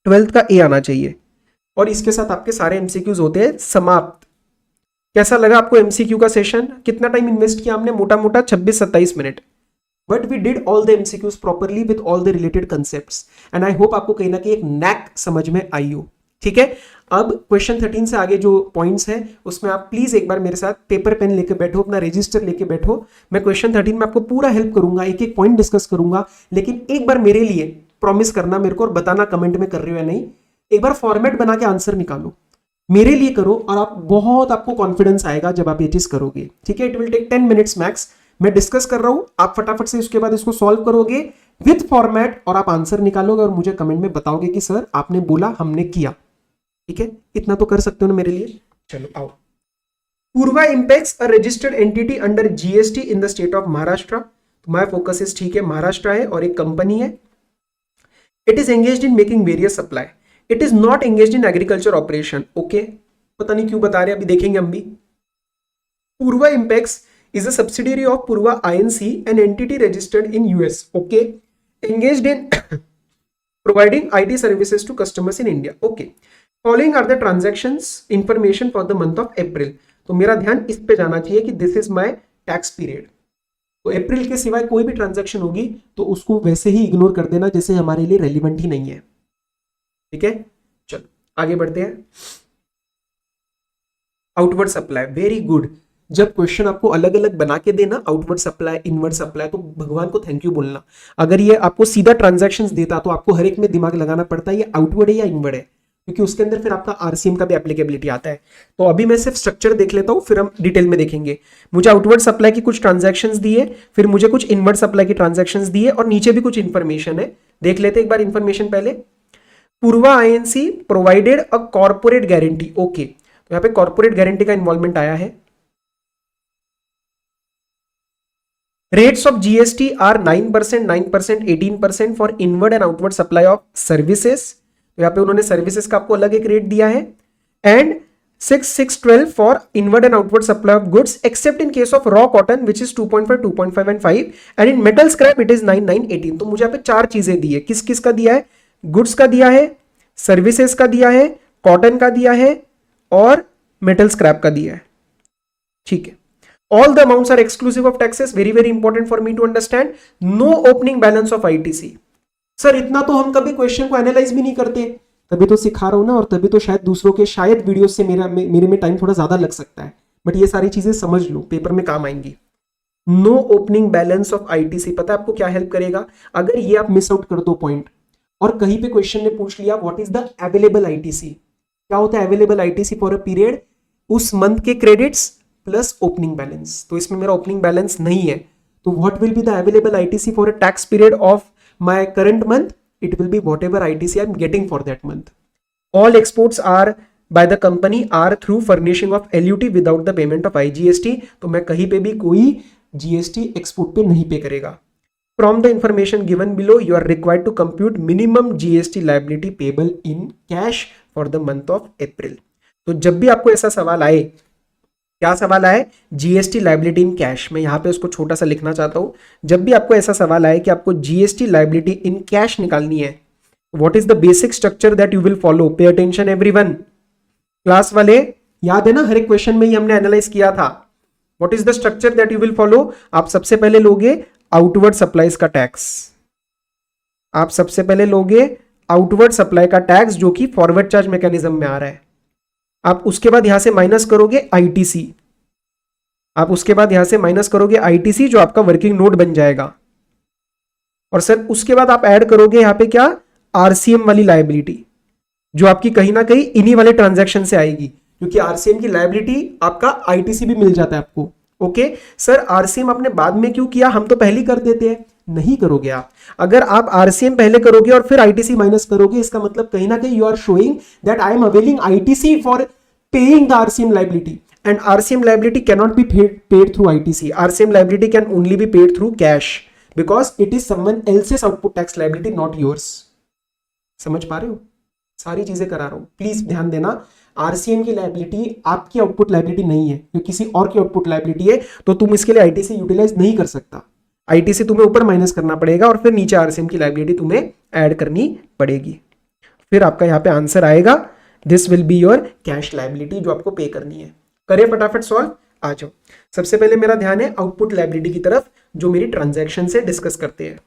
12th का A आना चाहिए। और इसके साथ आपके सारे एमसीक्यूज होते हैं समाप्त। कैसा लगा आपको एमसीक्यू का सेशन? कितना टाइम इन्वेस्ट किया हमने? मोटा मोटा 26-27 minute, but we did all the MCQs properly with all the related concepts and I hope आपको कहीं ना कहीं एक नैक समझ में आई हो, ठीक है। अब क्वेश्चन 13 से आगे जो पॉइंट्स हैं उसमें आप प्लीज एक बार मेरे साथ पेपर पेन लेके बैठो, अपना रजिस्टर लेके बैठो। मैं क्वेश्चन 13 में आपको पूरा हेल्प करूंगा, एक एक पॉइंट डिस्कस करूंगा, लेकिन एक बार मेरे लिए प्रॉमिस करना मेरे को और बताना कमेंट में कर रहे हो या नहीं। एक बार फॉर्मेट बना के आंसर निकालो, मेरे लिए करो और आप बहुत आपको कॉन्फिडेंस आएगा जब आप ये चीज करोगे, ठीक है। It will take 10 minutes max. मैं डिस्कस कर रहा हूं, आप फटाफट से उसके बाद इसको सॉल्व करोगे विथ फॉर्मेट और आप आंसर निकालोगे और मुझे कमेंट में बताओगे कि सर आपने बोला हमने किया, ठीक है। इतना तो कर सकते हो ना मेरे लिए। चलो आओ। Purva impex a registered entity under GST in the state of Maharashtra. My focus is, ठीक है, महाराष्ट्र है और एक कंपनी है। It is engaged in making various supply. It is not engaged in agriculture operation, okay. पता नहीं क्यों बता रहे हैं, अभी देखेंगे हम भी। पूर्वा Impex is a subsidiary of Purva Inc, an entity registered in US, okay, engaged in providing IT services to customers in India, okay. Following are the transactions information for the month of April. तो मेरा ध्यान इस पे जाना चाहिए कि this is my tax period। तो अप्रैल के सिवाय कोई भी ट्रांजैक्शन होगी तो उसको वैसे ही इग्नोर कर देना जैसे हमारे लिए रेलिवेंट ही नहीं है, ठीक है। चलो आगे बढ़ते हैं। Outward supply, very good. जब क्वेश्चन आपको अलग अलग बना के देना, आउटवर्ड सप्लाई, इनवर्ड सप्लाई, तो भगवान को थैंक यू बोलना। अगर ये आपको सीधा ट्रांजैक्शंस देता तो आपको हर एक में दिमाग लगाना पड़ता है ये आउटवर्ड है या इनवर्ड है, क्योंकि उसके अंदर फिर आपका आरसीएम का भी एप्लीकेबिलिटी आता है। तो अभी मैं सिर्फ स्ट्रक्चर देख लेता हूं, फिर हम डिटेल में देखेंगे। मुझे आउटवर्ड सप्लाई की कुछ ट्रांजैक्शंस दिए, फिर मुझे कुछ इनवर्ड सप्लाई की ट्रांजैक्शंस दिए और नीचे भी कुछ इंफॉर्मेशन है, देख लेते एक बार इंफॉर्मेशन पहले। Purva Inc provided a corporate guarantee, okay, तो यहाँ पे कॉर्पोरेट गारंटी का इन्वॉल्वमेंट आया है। Rates of GST are 9%, 9%, 18% for inward and outward supply of services। तो यहाँ पे उन्होंने सर्विसेज का आपको अलग एक रेट दिया है। And 6,612 for inward and outward supply of goods except in case of raw cotton which is 2.5, 2.5 and 5 and in metal scrap it is 9,918। तो मुझे यहाँ पे चार चीजें दी है, किस किस का दिया है, गुड्स का दिया है, सर्विसेज का दिया है, कॉटन का दिया है और मेटल स्क्रैप का दिया है। ठीक है, all the amounts are exclusive of taxes, very very important for me to understand, no opening balance of ITC। Sir इतना तो हम कभी क्वेश्चन को एनालाइज भी नहीं करते, तभी तो सिखा रहा हूं ना, और तभी तो शायद दूसरों के शायद वीडियो से मेरे में टाइम थोड़ा ज्यादा लग सकता है, बट ये सारी चीजें समझ लो, पेपर में काम आएंगी। No opening balance of ITC, पता है आपको क्या हेल्प करेगा? अगर ये आप मिस आउट कर दो पॉइंट और कहीं पे क्वेश्चन ने पूछ लिया what is the available ITC, क्या होता है available ITC for a period, उस मंथ के क्रेडिट्स प्लस ओपनिंग बैलेंस। तो इसमें मेरा ओपनिंग बैलेंस नहीं है, तो what will be the available ITC for a tax period of my current month? It will be whatever ITC I'm getting for that month. All exports are by the company are through furnishing of LUT without the payment of IGST। तो मैं कहीं पे भी कोई GST export पे नहीं पे करेगा। From the information given below, you are required to compute minimum GST liability payable in cash for the month of April। तो जब भी आपको ऐसा सवाल आए, क्या सवाल आए? GST liability in cash. मैं यहां पे उसको छोटा सा लिखना चाहता हूं, जब भी आपको ऐसा सवाल आए कि आपको जीएसटी लायबिलिटी इन कैश निकालनी है, what is the basic structure that you will follow? Pay attention everyone, class वाले याद है ना, हर एक क्वेश्चन में ही हमने एनालाइज किया था। What is the structure that you will follow? आप सबसे पहले लोगे आउटवर्ड सप्लाईज का टैक्स, आप सबसे पहले लोगे आउटवर्ड सप्लाई का टैक्स जो कि फॉरवर्ड चार्ज मैकेनिज्म में आ रहा है। आप उसके बाद यहां से माइनस करोगे आईटीसी, आप उसके बाद यहां से माइनस करोगे आईटीसी जो आपका वर्किंग नोट बन जाएगा, और सर उसके बाद आप ऐड करोगे यहां पे क्या? आरसीएम वाली लायबिलिटी जो आपकी कहीं ना कहीं इन्हीं वाले ट्रांजैक्शन से आएगी, क्योंकि आरसीएम की लायबिलिटी आपका आईटीसी भी मिल जाता है आपको। ओके सर, आरसीएम आपने बाद में क्यों किया? हम तो पहले ही कर देते हैं। नहीं करोगे आप। अगर आप आरसीएम पहले करोगे और फिर आईटीसी माइनस करोगे, इसका मतलब कहीं ना कहीं you are showing that I am availing ITC for paying the RCM liability, and RCM liability can not be paid through ITC. RCM liability can only be paid through cash because it is someone else's output tax liability, not yours. समझ पा रहे हो? सारी चीजें करा रहा हूं, please ध्यान देना। आरसीएम की लायबिलिटी आपकी आउटपुट लायबिलिटी नहीं है, ये किसी और की आउटपुट लायबिलिटी है, तो तुम इसके लिए आईटीसी यूटिलाइज नहीं कर सकता। आईटीसी तुम्हें ऊपर माइनस करना पड़ेगा और फिर नीचे आरसीएम की लायबिलिटी तुम्हें ऐड करनी पड़ेगी। फिर आपका यहाँ पे आंसर आएगा, this will be your cash liability जो आपको पे करनी है। करें फटाफट सॉल्व, आ जाओ। सबसे पहले मेरा ध्यान है आउटपुट लायबिलिटी की तरफ, जो मेरी ट्रांजैक्शन से डिस्कस करते हैं।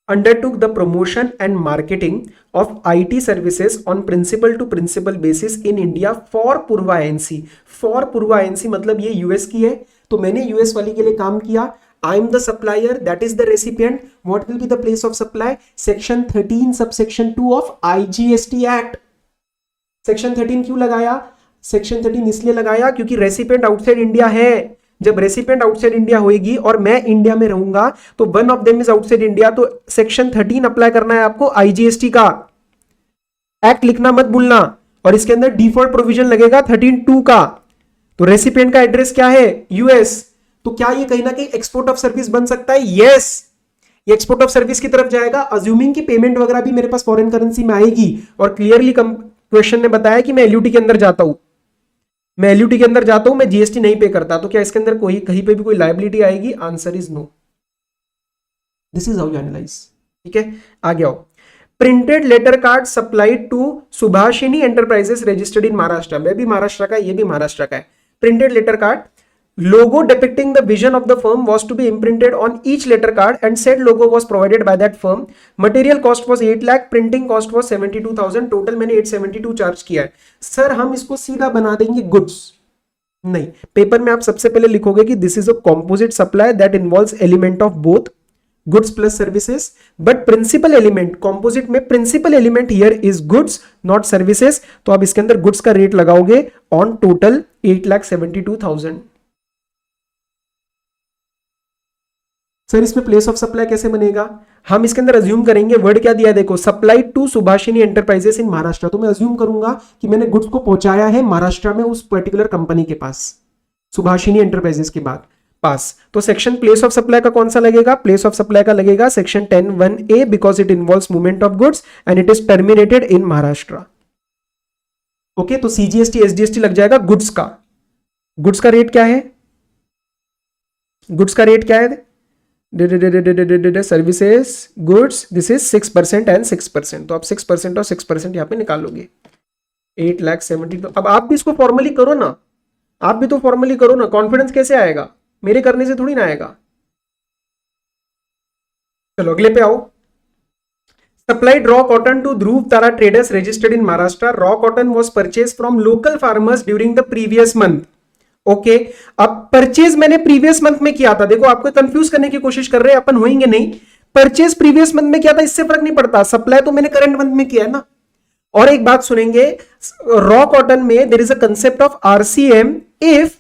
Undertook the promotion and marketing of IT services on principal to principal basis in India for Purva INC। For Purva INC मतलब ये यूएस की है, तो मैंने यूएस वाली के लिए काम किया। I am the supplier, that is the recipient. What will be the place of supply? Section 13 subsection 2 of IGST Act। Section 13 क्यों लगाया? Section 13 इसलिए लगाया क्योंकि रेसिपिएंट आउटसाइड इंडिया है। जब रेसिपिएंट आउटसाइड इंडिया होगी और मैं इंडिया में रहूंगा तो one of them is outside India, तो सेक्शन 13 अप्लाई करना है आपको आईजीएसटी का। एक्ट लिखना मत भूलना, और इसके अंदर डिफॉल्ट प्रोविजन लगेगा 13(2) का। तो रेसिपिएंट का एड्रेस क्या है? यूएस। तो क्या ये कहीं ना कहीं एक्सपोर्ट ऑफ सर्विस बन सकता है? यस, ये एक्सपोर्ट ऑफ सर्विस की तरफ जाएगा, अज्यूमिंग की पेमेंट वगैरह भी मेरे पास फॉरेन करेंसी में आएगी। और क्लियरली क्वेश्चन ने बताया कि मैं एलयूटी के अंदर जाता हूं, मैं एलयूटी के अंदर जाता हूं, मैं जीएसटी नहीं पे करता, तो क्या इसके अंदर कोई कहीं पे भी कोई लायबिलिटी आएगी? Answer is no. This is how you analyse. ठीक है, आगे आओ। Printed letter card supplied to Subhashini enterprises registered in Maharashtra. मैं भी महाराष्ट्र का, ये भी महाराष्ट्र का है। Printed letter card, logo depicting the vision of the firm was to be imprinted on each letter card and said logo was provided by that firm. Material cost was 8 lakh, printing cost was 72,000, total मैंने 872 charge किया है। Sir हम इसको सीधा बना देंगे goods. नहीं, paper में आप सबसे पहले लिखोगे कि this is a composite supply that involves element of both goods plus services, but principal element composite में principal element here is goods not services. तो आप इसके अंदर गुड्स का रेट लगाओगे ऑन टोटल 8,72,000। सर इसमें प्लेस ऑफ सप्लाई कैसे बनेगा? हम इसके अंदर अज्यूम करेंगे, वर्ड क्या दिया देखो, supply to Subhashini enterprises in Maharashtra. तो मैं अज्यूम करूंगा कि मैंने गुड्स को पहुंचाया है महाराष्ट्र में उस पर्टिकुलर कंपनी के पास, सुभाषिनी एंटरप्राइजेस के बाद पास। तो सेक्शन प्लेस ऑफ सप्लाई का कौन सा लगेगा? प्लेस ऑफ सप्लाई का लगेगा section 10(1)(a) because it involves movement of goods and it is terminated in Maharashtra. Okay, तो सीजीएसटी एसजीएसटी लग जाएगा गुड्स का। गुड्स का रेट क्या है? गुड्स का रेट क्या है? Services goods, this is 6% and 6%, तो आप 6% और 6% यहां पे निकालोगे 8,70,000। अब आप भी इसको फॉर्मली करो ना, आप भी तो फॉर्मली करो ना, कॉन्फिडेंस कैसे आएगा? मेरे करने से थोड़ी ना आएगा। चलो अगले पे आओ। Supplied raw cotton to Dhruv Tara traders registered in Maharashtra. Raw cotton was purchased from local farmers during the previous month. Okay, अब परचेज मैंने प्रीवियस मंथ में किया था। देखो आपको कंफ्यूज करने की कोशिश कर रहे हैं, अपन होंगे नहीं। परचेज प्रीवियस मंथ में किया था, इससे फर्क नहीं पड़ता। सप्लाई तो मैंने करंट मंथ में किया है ना। और एक बात सुनेंगे, रॉ कॉटन में there is a concept of RCM if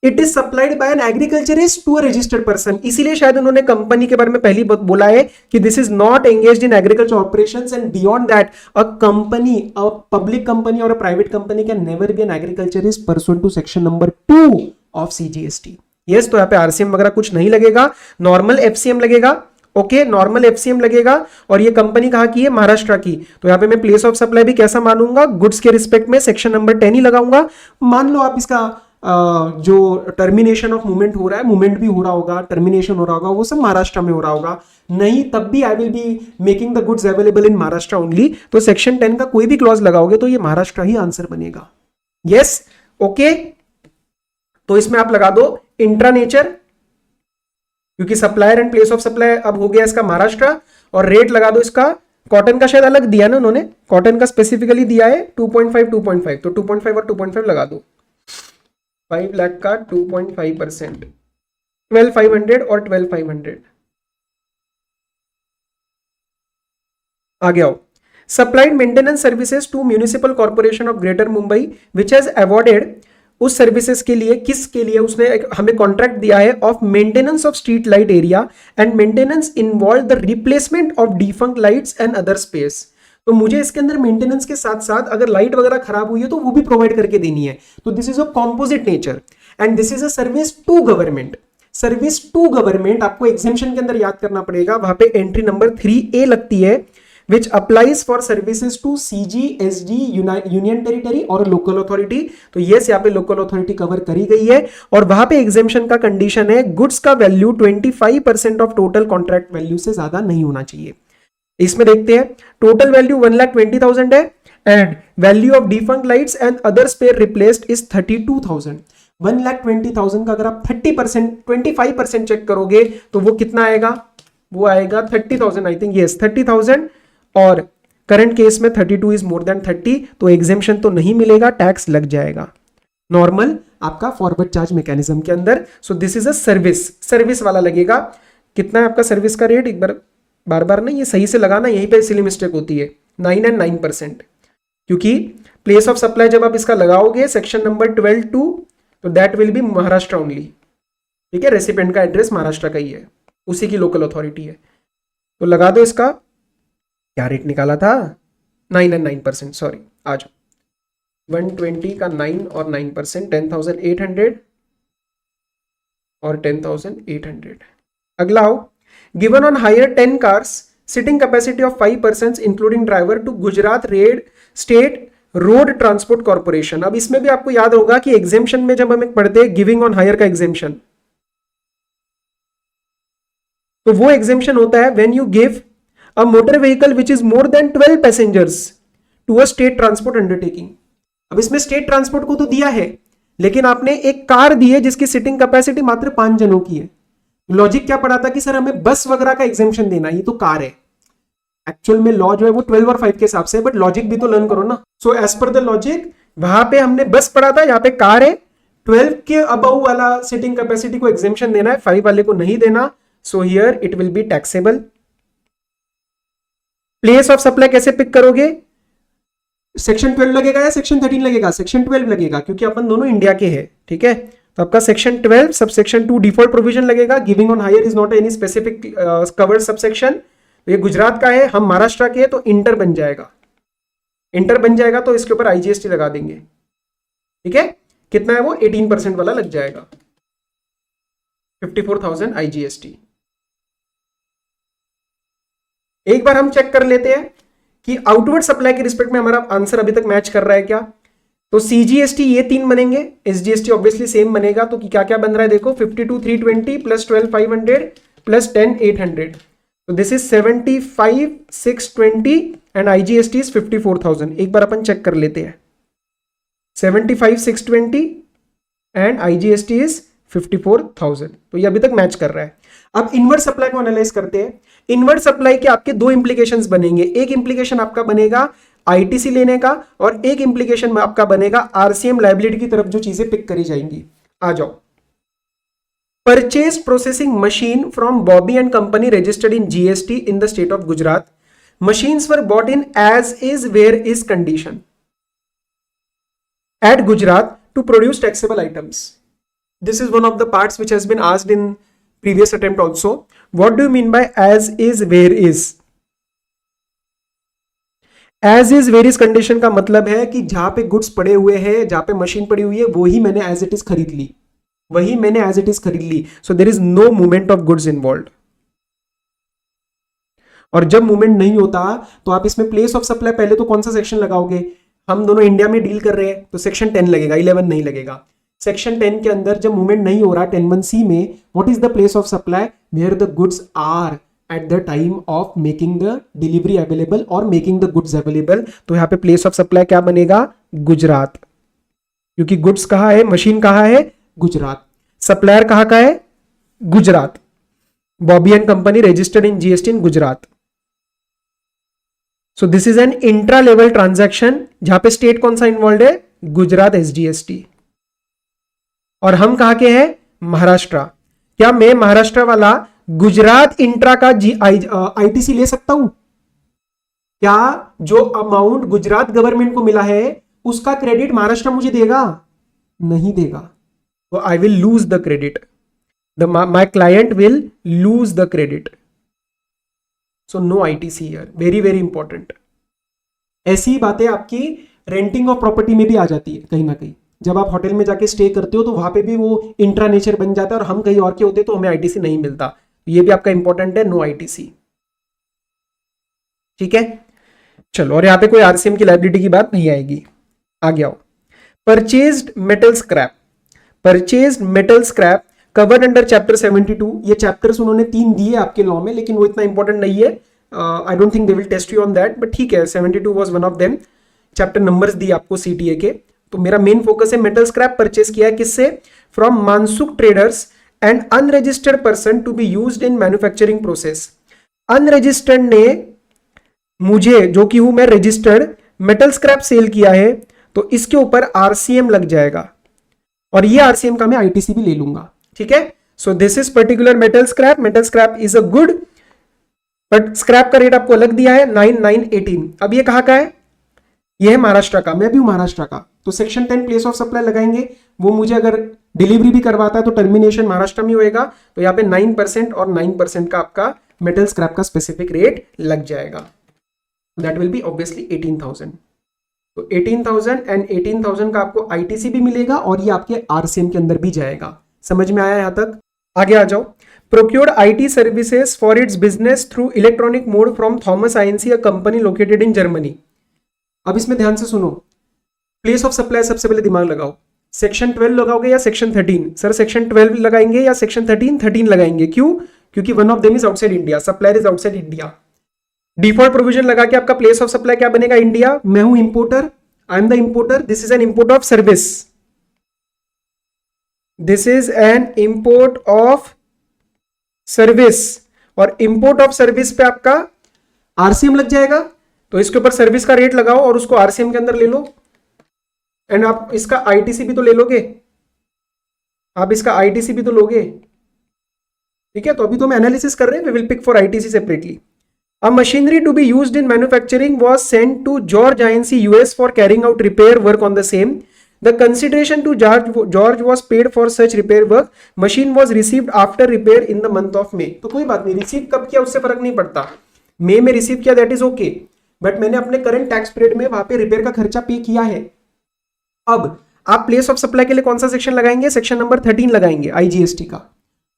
it is supplied by an agriculturist to a registered person. इसीलिए शायद उन्होंने कंपनी के बारे में पहली बोला है कि this is not engaged in agriculture operations and beyond that a company, a public company और a private company can never be an agriculturist pursuant to section number 2 of CGST. Yes, तो यहाँ पे आरसीएम वगैरह कुछ नहीं लगेगा, normal FCM लगेगा। Okay, normal FCM लगेगा। और ये कंपनी कहाँ की है? महाराष्ट्र की। तो यहाँ पे मैं प्लेस ऑफ सप्लाई भी कैसा मानूंगा? गुड्स के रिस्पेक्ट में सेक्शन नंबर 10 ही लगाऊंगा। मान लो आप इसका जो टर्मिनेशन ऑफ मूवमेंट हो रहा है, मूवमेंट भी हो रहा होगा, टर्मिनेशन हो रहा होगा, वो सब महाराष्ट्र में हो रहा होगा। नहीं तब भी आई will be making the goods available in Maharashtra only. तो सेक्शन 10 का कोई भी क्लॉज लगाओगे तो ये महाराष्ट्र ही आंसर बनेगा। यस, ओके, तो इसमें आप लगा दो इंट्रा नेचर, क्योंकि supplier and place of supply अब हो गया इसका महाराष्ट्र। और रेट लगा दो इसका, कॉटन का शायद अलग दिया ना उन्होंने, कॉटन का स्पेसिफिकली दिया है 2.5 तो 2.5 और 2.5 लगा दो। 5 लाख का 2.5%, 12,500 और 12,500। आगे आओ। Supplied maintenance services to municipal corporation of greater Mumbai which has awarded, उस सर्विसेज के लिए, किसके लिए उसने हमें कॉन्ट्रैक्ट दिया है, of maintenance of street light area and maintenance involve the replacement of defunct lights and other space. तो मुझे इसके अंदर मेंटेनेंस के साथ साथ अगर लाइट वगैरह खराब हुई है तो वो भी प्रोवाइड करके देनी है। तो this is a composite nature and this is a service to government. Service to government आपको एग्जामिनेशन के अंदर याद करना पड़ेगा, वहां पे एंट्री नंबर 3A लगती है, which applies for services to CG, SD, union territory और लोकल अथॉरिटी। तो यस, यहाँ पे लोकल अथॉरिटी कवर करी गई है। और वहां पे एग्जामिनेशन का कंडीशन है गुड्स का value 25% of total contract value से ज्यादा नहीं होना चाहिए। इसमें देखते हैं, टोटल वैल्यू 1,20,000 है and value of defunct lights and other spare replaced is 32,000। 1,20,000 का अगर आप 30%, 25% चेक करोगे तो वो कितना आएगा? वो आएगा 30,000, आई थिंक, यस 30,000। और करंट केस में 32 इज मोर देन 30, तो एग्जेम्पशन तो नहीं मिलेगा, टैक्स लग जाएगा नॉर्मल आपका फॉरवर्ड चार्ज मैकेनिज्म के अंदर। So this is a service वाला लगेगा। कितना है आपका सर्विस का रेट? एक बार बार नहीं, ये सही से लगाना, यहीं पे सिली मिस्टेक होती है। 9 एंड 9%, क्योंकि प्लेस ऑफ सप्लाई जब आप इसका लगाओगे सेक्शन नंबर 12(2) तो that will B Maharashtra only. ठीक है, रेसिपेंट का एड्रेस महाराष्ट्र का ही है, उसी की लोकल अथॉरिटी है। तो लगा दो इसका, क्या रेट निकाला था? 9 एंड 9%, सॉरी, आ जाओ। 120 का 9 और 9%, 10,800 और 10,800। अगला आओ, given on hire 10 cars sitting capacity of 5 persons including driver to Gujarat red state road transport corporation. अब इसमें भी आपको याद होगा कि एग्जेम्पशन में जब हम पढ़ते हैं गिविंग ऑन हायर का एग्जेम्पशन, तो वो एग्जेम्पशन होता है when you give a motor vehicle which is more than 12 passengers to a state transport undertaking। अब इसमें स्टेट ट्रांसपोर्ट को तो दिया है, लेकिन आपने एक कार दी है जिसकी सिटिंग कैपेसिटी मात्र 5 जनों की है। लॉजिक क्या पड़ा था कि सर हमें बस वगैरह का एग्जेम्पशन देना है, ये तो कार है। एक्चुअल में लॉ जो है वो 12 और 5 के हिसाब से, बट लॉजिक भी तो लर्न करो ना। So as per the logic वहां पे हमने बस पढ़ा था, यहाँ पे कार है। 12 के अबव वाला सिटिंग कैपेसिटी को एग्जेम्पशन देना है, 5 वाले को नहीं देना। So here it will be taxable. Place of supply कैसे पिक करोगे? सेक्शन 12 लगेगा या सेक्शन 13 लगेगा? सेक्शन 12 लगेगा, क्योंकि अपन दोनों इंडिया के हैं। ठीक है, तो आपका section 12 sub section 2 default provision लगेगा। Giving on hire is not any specific covered subsection. ये गुजरात का है, हम महाराष्ट्र के हैं, तो इंटर बन जाएगा। इंटर बन जाएगा तो इसके ऊपर आईजीएसटी लगा देंगे। ठीक है, कितना है वो? 18% वाला लग जाएगा, 54,000 आईजीएसटी। एक बार हम चेक कर लेते हैं कि आउटवर्ड सप्लाई के रिस्पेक्ट में हमारा आंसर अभी तक मैच कर रहा है क्या। तो CGST ये 3 बनेंगे, SGST ऑब्वियसली सेम बनेगा। तो क्या क्या बन रहा है देखो, 52,320 प्लस 12,500 प्लस 10,800, तो this is 75,620 and IGST is 54,000। एक बार अपन चेक कर लेते हैं, 75,620 एंड IGST इज 54,000, तो ये अभी तक मैच कर रहा है। अब इनवर्ट सप्लाई को एनालाइज करते हैं। इनवर्ट सप्लाई के आपके दो इंप्लीकेशंस बनेंगे, एक इंप्लीकेशन आपका बनेगा ITC लेने का और एक इंप्लीकेशन में आपका बनेगा RCM लायबिलिटी की तरफ जो चीजें पिक करी जाएंगी। आ जाओ, purchase processing machine from Bobby and company registered in GST in the state of Gujarat, machines were bought in as is where is condition at Gujarat to produce taxable items. This is one of the parts which has been asked in previous attempt also. What do you mean by as is where is? As is where is condition का मतलब है कि जहां पे goods पड़े हुए हैं, जहां पे मशीन पड़ी हुई है, वही मैंने as it is खरीद ली, वही मैंने as it is खरीद ली। So there is no movement of goods involved. और जब मूवमेंट नहीं होता तो आप इसमें प्लेस ऑफ सप्लाई पहले तो कौन सा सेक्शन लगाओगे, हम दोनों इंडिया में डील कर रहे हैं तो सेक्शन 10 लगेगा, 11 नहीं लगेगा। सेक्शन 10 के अंदर जब मूवमेंट नहीं हो रहा 10(1)(c) में, what is the place of supply, where the goods are at the time of making the delivery available और मेकिंग द गुड्स अवेलेबल। तो यहाँ पे प्लेस ऑफ सप्लाई क्या बनेगा, गुजरात, क्योंकि गुड्स कहाँ है, मशीन कहाँ है, गुजरात, सप्लायर कहाँ का है, Gujarat, Bobby and company registered in GST in Gujarat. So this is an intra level transaction जहां पे स्टेट कौन सा इन्वॉल्व है, गुजरात SGST, और हम कहां के हैं, महाराष्ट्र। क्या मैं महाराष्ट्र वाला गुजरात इंट्रा का ITC ले सकता हूं? क्या जो अमाउंट गुजरात गवर्नमेंट को मिला है उसका क्रेडिट महाराष्ट्र मुझे देगा? नहीं देगा। तो I will lose the credit, my client will lose the credit. So no ITC here, very very important. ऐसी बातें आपकी रेंटिंग ऑफ प्रॉपर्टी में भी आ जाती है कहीं ना कहीं। जब आप होटल में जाके स्टे करते हो तो वहां पे भी वो इंट्रा नेचर बन जाता है और हम कहीं और के होते तो हमें ITC नहीं मिलता। ये भी आपका इंपॉर्टेंट है, नो ITC। ठीक है, चलो, और यहां पे कोई RCM की लायबिलिटी की बात नहीं आएगी। आगे आओ, purchased metal scrap, purchased metal scrap covered under chapter 72। ये चैप्टर्स उन्होंने 3 दिए आपके लॉ में, लेकिन वो इतना इंपॉर्टेंट नहीं है। I don't think they will test you on that, but ठीक है, 72 was one of them. Chapter numbers दिए आपको CTA के। तो मेरा मेन फोकस है मेटल स्क्रैप परचेज किया है किससे, from Mansukh traders and unregistered person to be used in manufacturing process. Unregistered ने मुझे, जो कि हूं मैं रजिस्टर्ड, मेटल स्क्रैप सेल किया है, तो इसके ऊपर RCM लग जाएगा और ये RCM का मैं ITC भी ले लूंगा। ठीक है, so this is particular metal scrap. Metal scrap is a good, but scrap का रेट आपको अलग दिया है 9,918। अब ये कहां का है, ये है महाराष्ट्र का, मैं भी हूं महाराष्ट्र का। तो सेक्शन 10 प्लेस ऑफ सप्लाई लगाएंगे, वो मुझे अगर डिलीवरी भी करवाता है तो टर्मिनेशन महाराष्ट्र में होएगा। तो यहाँ पे 9% और 9% का आपका मेटल स्क्रैप का स्पेसिफिक रेट लग जाएगा। That will B obviously 18,000। तो 18,000 एंड 18,000 का आपको ITC भी मिलेगा और ये आपके RCM के अंदर भी जाएगा। समझ में आया यहां तक? आगे आ जाओ। Procured IT services for its business through electronic mode from Thomas Inc, a company located in Germany। अब इसमें ध्यान से सुनो, प्लेस ऑफ सप्लाई सबसे पहले दिमाग लगाओ, सेक्शन 12 लगाओगे या सेक्शन 13? सर सेक्शन 12 लगाएंगे या सेक्शन 13? 13 लगाएंगे। क्यों? क्योंकि one of them is outside India, supplier is outside India. Default provision लगा के आपका प्लेस ऑफ सप्लाई क्या बनेगा, इंडिया। मैं हूं importer, I am the importer, this is an import of service, this is an import of service, और import of service पे आपका RCM लग जाएगा। तो इसके ऊपर सर्विस का रेट लगाओ और उसको RCM के अंदर ले लो, एंड आप इसका ITC भी तो ले लोगे, आप इसका ITC भी तो लोगे। ठीक है, तो अभी तो हम एनालिसिस कर रहे हैं, we will pick for ITC separately. A machinery to be used in manufacturing was sent to George Inc, US for carrying out repair work on the same. The consideration to George was paid for such repair work. Machine was received after repair in the month of May. तो कोई बात नहीं, receive कब किया उससे फर्क नहीं पड़ता। मई में रिसीव किया, दैट इज ओके, बट मैंने अपने करंट टैक्स पीरियड में वहां पे रिपेयर का खर्चा पे किया है। अब आप प्लेस ऑफ सप्लाई के लिए कौन सा सेक्शन लगाएंगे, सेक्शन नंबर 13 लगाएंगे IGST का।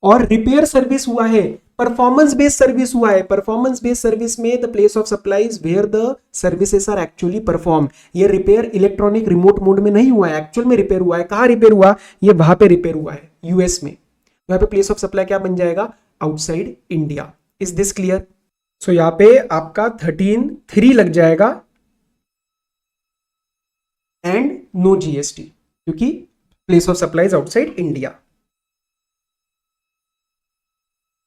और रिपेयर सर्विस हुआ है, परफॉर्मेंस बेस्ड सर्विस हुआ है। परफॉर्मेंस बेस्ड सर्विस में the place of supply is where the services are actually perform. ये रिपेयर इलेक्ट्रॉनिक रिमोट मोड में नहीं हुआ है, एक्चुअल में रिपेयर हुआ है। कहां रिपेयर हुआ? ये वहां पे रिपेयर हुआ है, यूएस में। वहां पे प्लेस ऑफ सप्लाई क्या बन जाएगा? Outside India. Is this clear? So यहां पे आपका 13(3) लग जाएगा एंड नो जीएसटी, क्योंकि place of supply is outside India.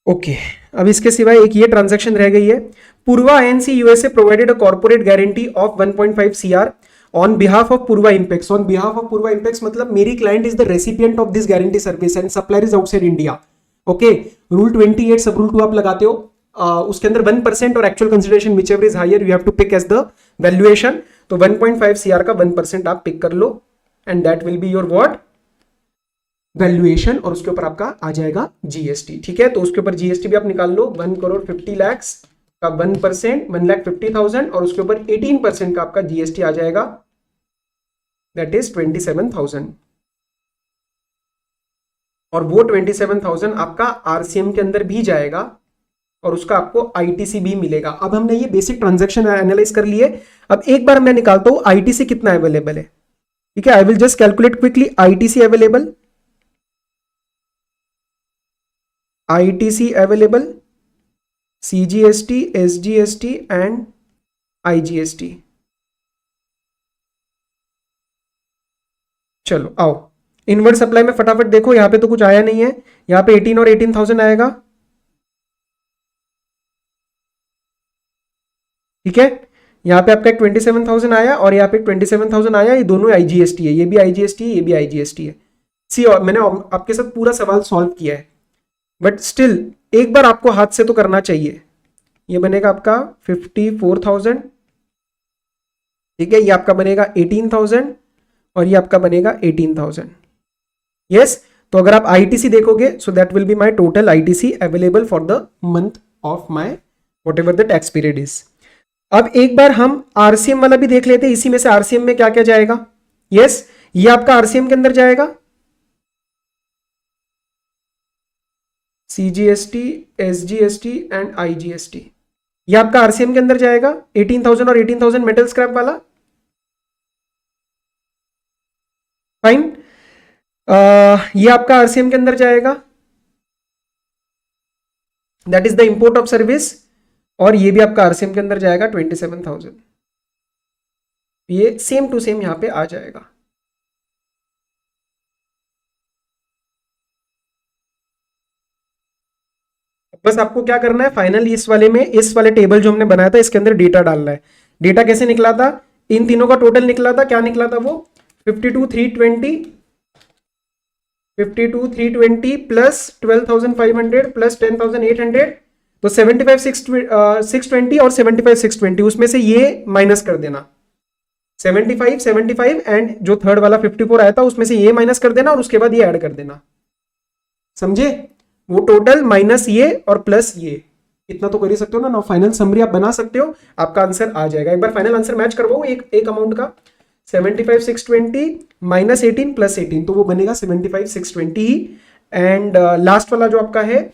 Okay, अब इसके सिवाय एक ये ट्रांजैक्शन रह गई है। Purva Inc USA provided a corporate guarantee of 1.5 CR on behalf of Purva impex. On behalf of Purva impex मतलब मेरी client is the recipient of this guarantee service and supplier is outside India. Okay, rule 28 सब rule 2 आप लगाते हो, उसके अंदर 1% और actual consideration whichever is higher you have to pick as the valuation. तो 1.5 CR का 1% आप पिक कर लो and that will be your what? Valuation, और उसके ऊपर आपका आ जाएगा जीएसटी। ठीक है, तो उसके ऊपर जीएसटी भी आप निकाल लो। 1,50,00,000 का 1%, 1,50,000, और उसके ऊपर 18% का आपका जीएसटी आ जाएगा, दैट इज 27,000। और वो 27,000 आपका आरसीएम के अंदर भी जाएगा और उसका आपको आईटीसी भी मिलेगा। अब हमने ये बेसिक ट्रांजैक्शन एनालाइज कर लिए। अब एक बार मैं निकालता हूं आईटीसी कितना अवेलेबल है। ठीक है, I will just calculate quickly ITC available, ITC available, CGST, SGST and IGST। चलो आओ इनवर्ड सप्लाई में फटाफट देखो, यहां पे तो कुछ आया नहीं है। यहां पे 18 और 18,000 आएगा। ठीक है, यहां पे आपका 27,000 आया और यहां पे 27,000 आया। ये दोनों IGST है, ये भी IGST है, ये भी IGST है। सी, और मैंने आपके साथ पूरा सवाल सॉल्व किया है, बट स्टिल एक बार आपको हाथ से तो करना चाहिए। ये बनेगा आपका 54,000। ठीक है, ये आपका बनेगा 18,000 और ये आपका बनेगा 18,000। यस, तो अगर आप आईटीसी देखोगे so that will be my total ITC available for the month of my what ever the tax period is. अब एक बार हम आरसीएम वाला भी देख लेते हैं। इसी में से आरसीएम में क्या क्या जाएगा? यस, ये आपका आरसीएम के अंदर जाएगा, CGST, SGST एंड IGST। ये आपका आरसीएम के अंदर जाएगा 18,000 और 18,000 मेटल स्क्रैप वाला। फाइन, ये आपका आरसीएम के अंदर जाएगा, that is the import of service, और ये भी आपका आरसीएम के अंदर जाएगा 27,000। ये सेम टू सेम यहां पे आ जाएगा। बस आपको क्या करना है फाइनल, इस वाले में, इस वाले टेबल जो हमने बनाया था इसके अंदर डेटा डालना है। डेटा कैसे निकला था? इन तीनों का टोटल निकला था। क्या निकला था वो? 52,320 प्लस 12,500 प्लस 10,800, तो 75,620 और 75,620, उसमें से ये माइनस कर देना। 75 एंड जो थर्ड वाला 54 आया था उसमें से ये माइनस कर देना और उसके बाद ये ऐड कर देना। समझे? वो टोटल माइनस ये और प्लस ये, इतना तो कर ही सकते हो ना। फाइनल समरी आप बना सकते हो, आपका आंसर आ जाएगा। एक बार फाइनल आंसर मैच करवाओ एक अमाउंट का। 75,620 माइनस 18 प्लस 18, तो वो बनेगा 75,620 ही। एंड लास्ट वाला जो आपका है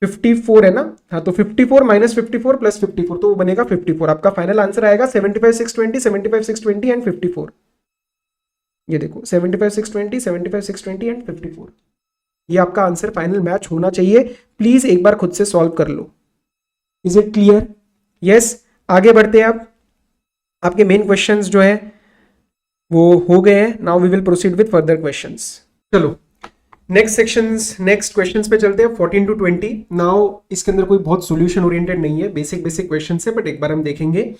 54 है ना, हाँ, तो 54 माइनस 54 प्लस 54, तो वो बनेगा 54। आपका फाइनल आंसर आएगा 75,620, 75,620 एंड 54। ये देखो 75,620, 75,620 एंड 54। ये आपका आंसर फाइनल मैच होना चाहिए। प्लीज एक बार खुद से सॉल्व कर लो। Is it clear? यस, आगे बढ़ते हैं। आप आपके मेन क्वेश्चंस जो है वो हो गए हैं। Now we will proceed with further questions. चलो नेक्स्ट सेक्शंस, नेक्स्ट क्वेश्चंस पे चलते हैं 14 to 20। नाउ इसके अंदर कोई बहुत सॉल्यूशन ओरिएंटेड नहीं है, बेसिक बेसिक क्वेश्चंस है, बट एक बार हम देखेंगे।